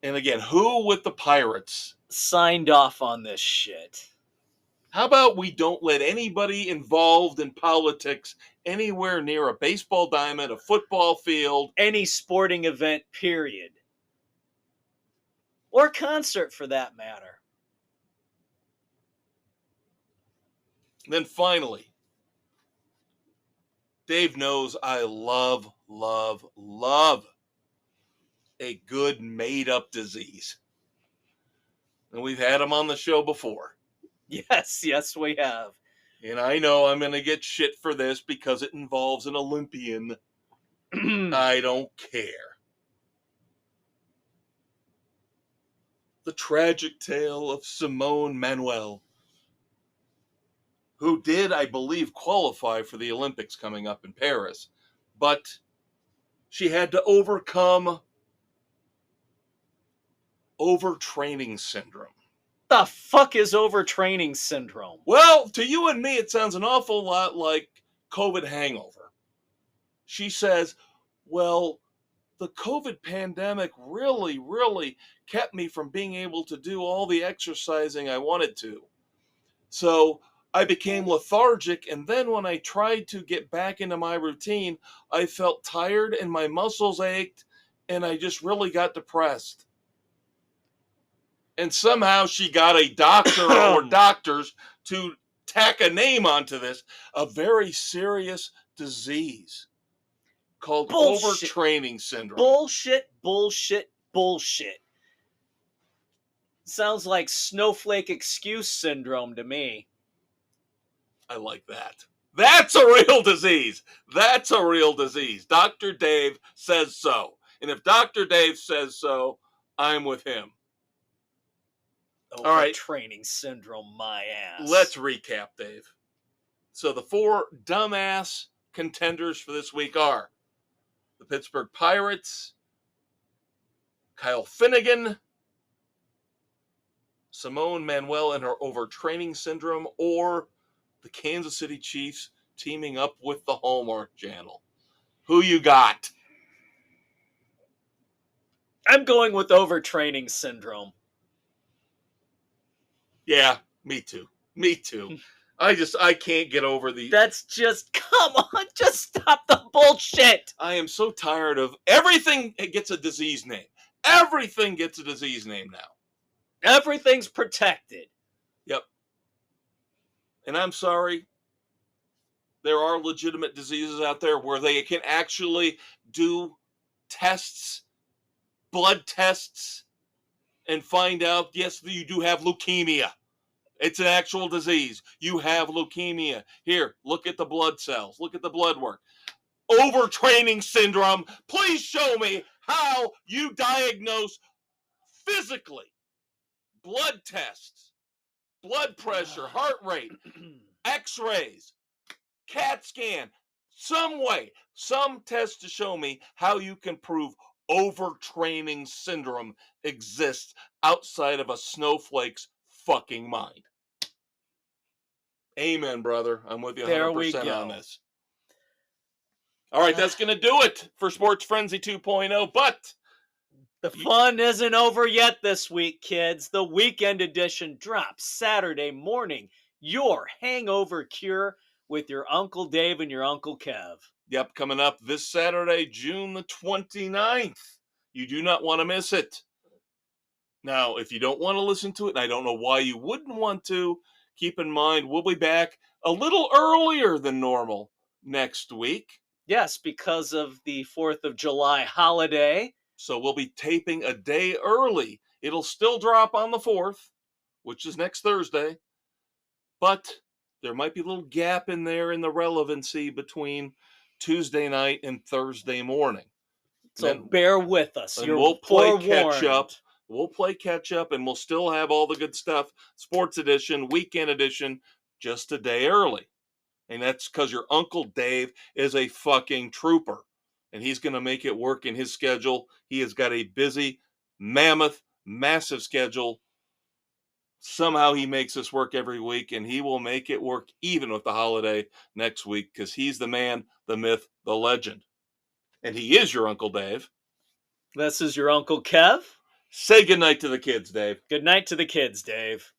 And again, who with the Pirates signed off on this shit? How about we don't let anybody involved in politics anywhere near a baseball diamond, a football field, any sporting event, period. Or concert, for that matter. And then finally, Dave knows I love, love, love a good made-up disease. And we've had him on the show before. Yes, we have. And I know I'm going to get shit for this because it involves an Olympian. I don't care. The tragic tale of Simone Manuel, who did, I believe, qualify for the Olympics coming up in Paris, but she had to overcome overtraining syndrome. The fuck is overtraining syndrome? Well, to you and me, it sounds an awful lot like COVID hangover. She says, well, the COVID pandemic really kept me from being able to do all the exercising I wanted to. So I became lethargic, and then when I tried to get back into my routine, I felt tired and my muscles ached, and I just really got depressed. And somehow she got a doctor or doctors to tack a name onto this, a very serious disease called overtraining syndrome. Bullshit. Sounds like snowflake excuse syndrome to me. I like that. That's a real disease. That's a real disease. Dr. Dave says so. And if Dr. Dave says so, I'm with him. All right. Training syndrome, my ass. Let's recap, Dave. So the 4 dumbass contenders for this week are the Pittsburgh Pirates, Kyle Finnegan, Simone Manuel and her overtraining syndrome, or the Kansas City Chiefs teaming up with the Hallmark Channel. Who you got? I'm going with overtraining syndrome. Yeah, me too. I can't get over the... That's just, come on, just stop the bullshit. I am so tired of everything. It gets a disease name. Everything gets a disease name now. Everything's protected. Yep. And I'm sorry, there are legitimate diseases out there where they can actually do tests, blood tests, and find out, yes, you do have leukemia. It's an actual disease. You have leukemia. Here, look at the blood cells. Look at the blood work. Overtraining syndrome. Please show me how you diagnose physically blood tests, blood pressure, heart rate, x-rays, CAT scan, some way, some test to show me how you can prove overtraining syndrome exists outside of a snowflake's fucking mind. Amen, brother. I'm with you 100% on this. All right, that's going to do it for Sports Frenzy 2.0, but the fun isn't over yet this week, kids. The weekend edition drops Saturday morning. Your hangover cure with your Uncle Dave and your Uncle Kev. Yep, coming up this Saturday, June the 29th. You do not want to miss it. Now, if you don't want to listen to it, and I don't know why you wouldn't want to, keep in mind we'll be back a little earlier than normal next week. Yes, because of the 4th of July holiday. So we'll be taping a day early. It'll still drop on the 4th, which is next Thursday. But there might be a little gap in there in the relevancy between Tuesday night and Thursday morning. So then, bear with us. And we'll play catch up. We'll play catch up, and we'll still have all the good stuff. Sports edition, weekend edition, just a day early. And that's because your Uncle Dave is a fucking trooper. And he's going to make it work in his schedule. He has got a busy, mammoth, massive schedule. Somehow he makes this work every week, and he will make it work even with the holiday next week because he's the man, the myth, the legend. And he is your Uncle Dave. This is your Uncle Kev. Say goodnight to the kids, Dave. Good night to the kids, Dave.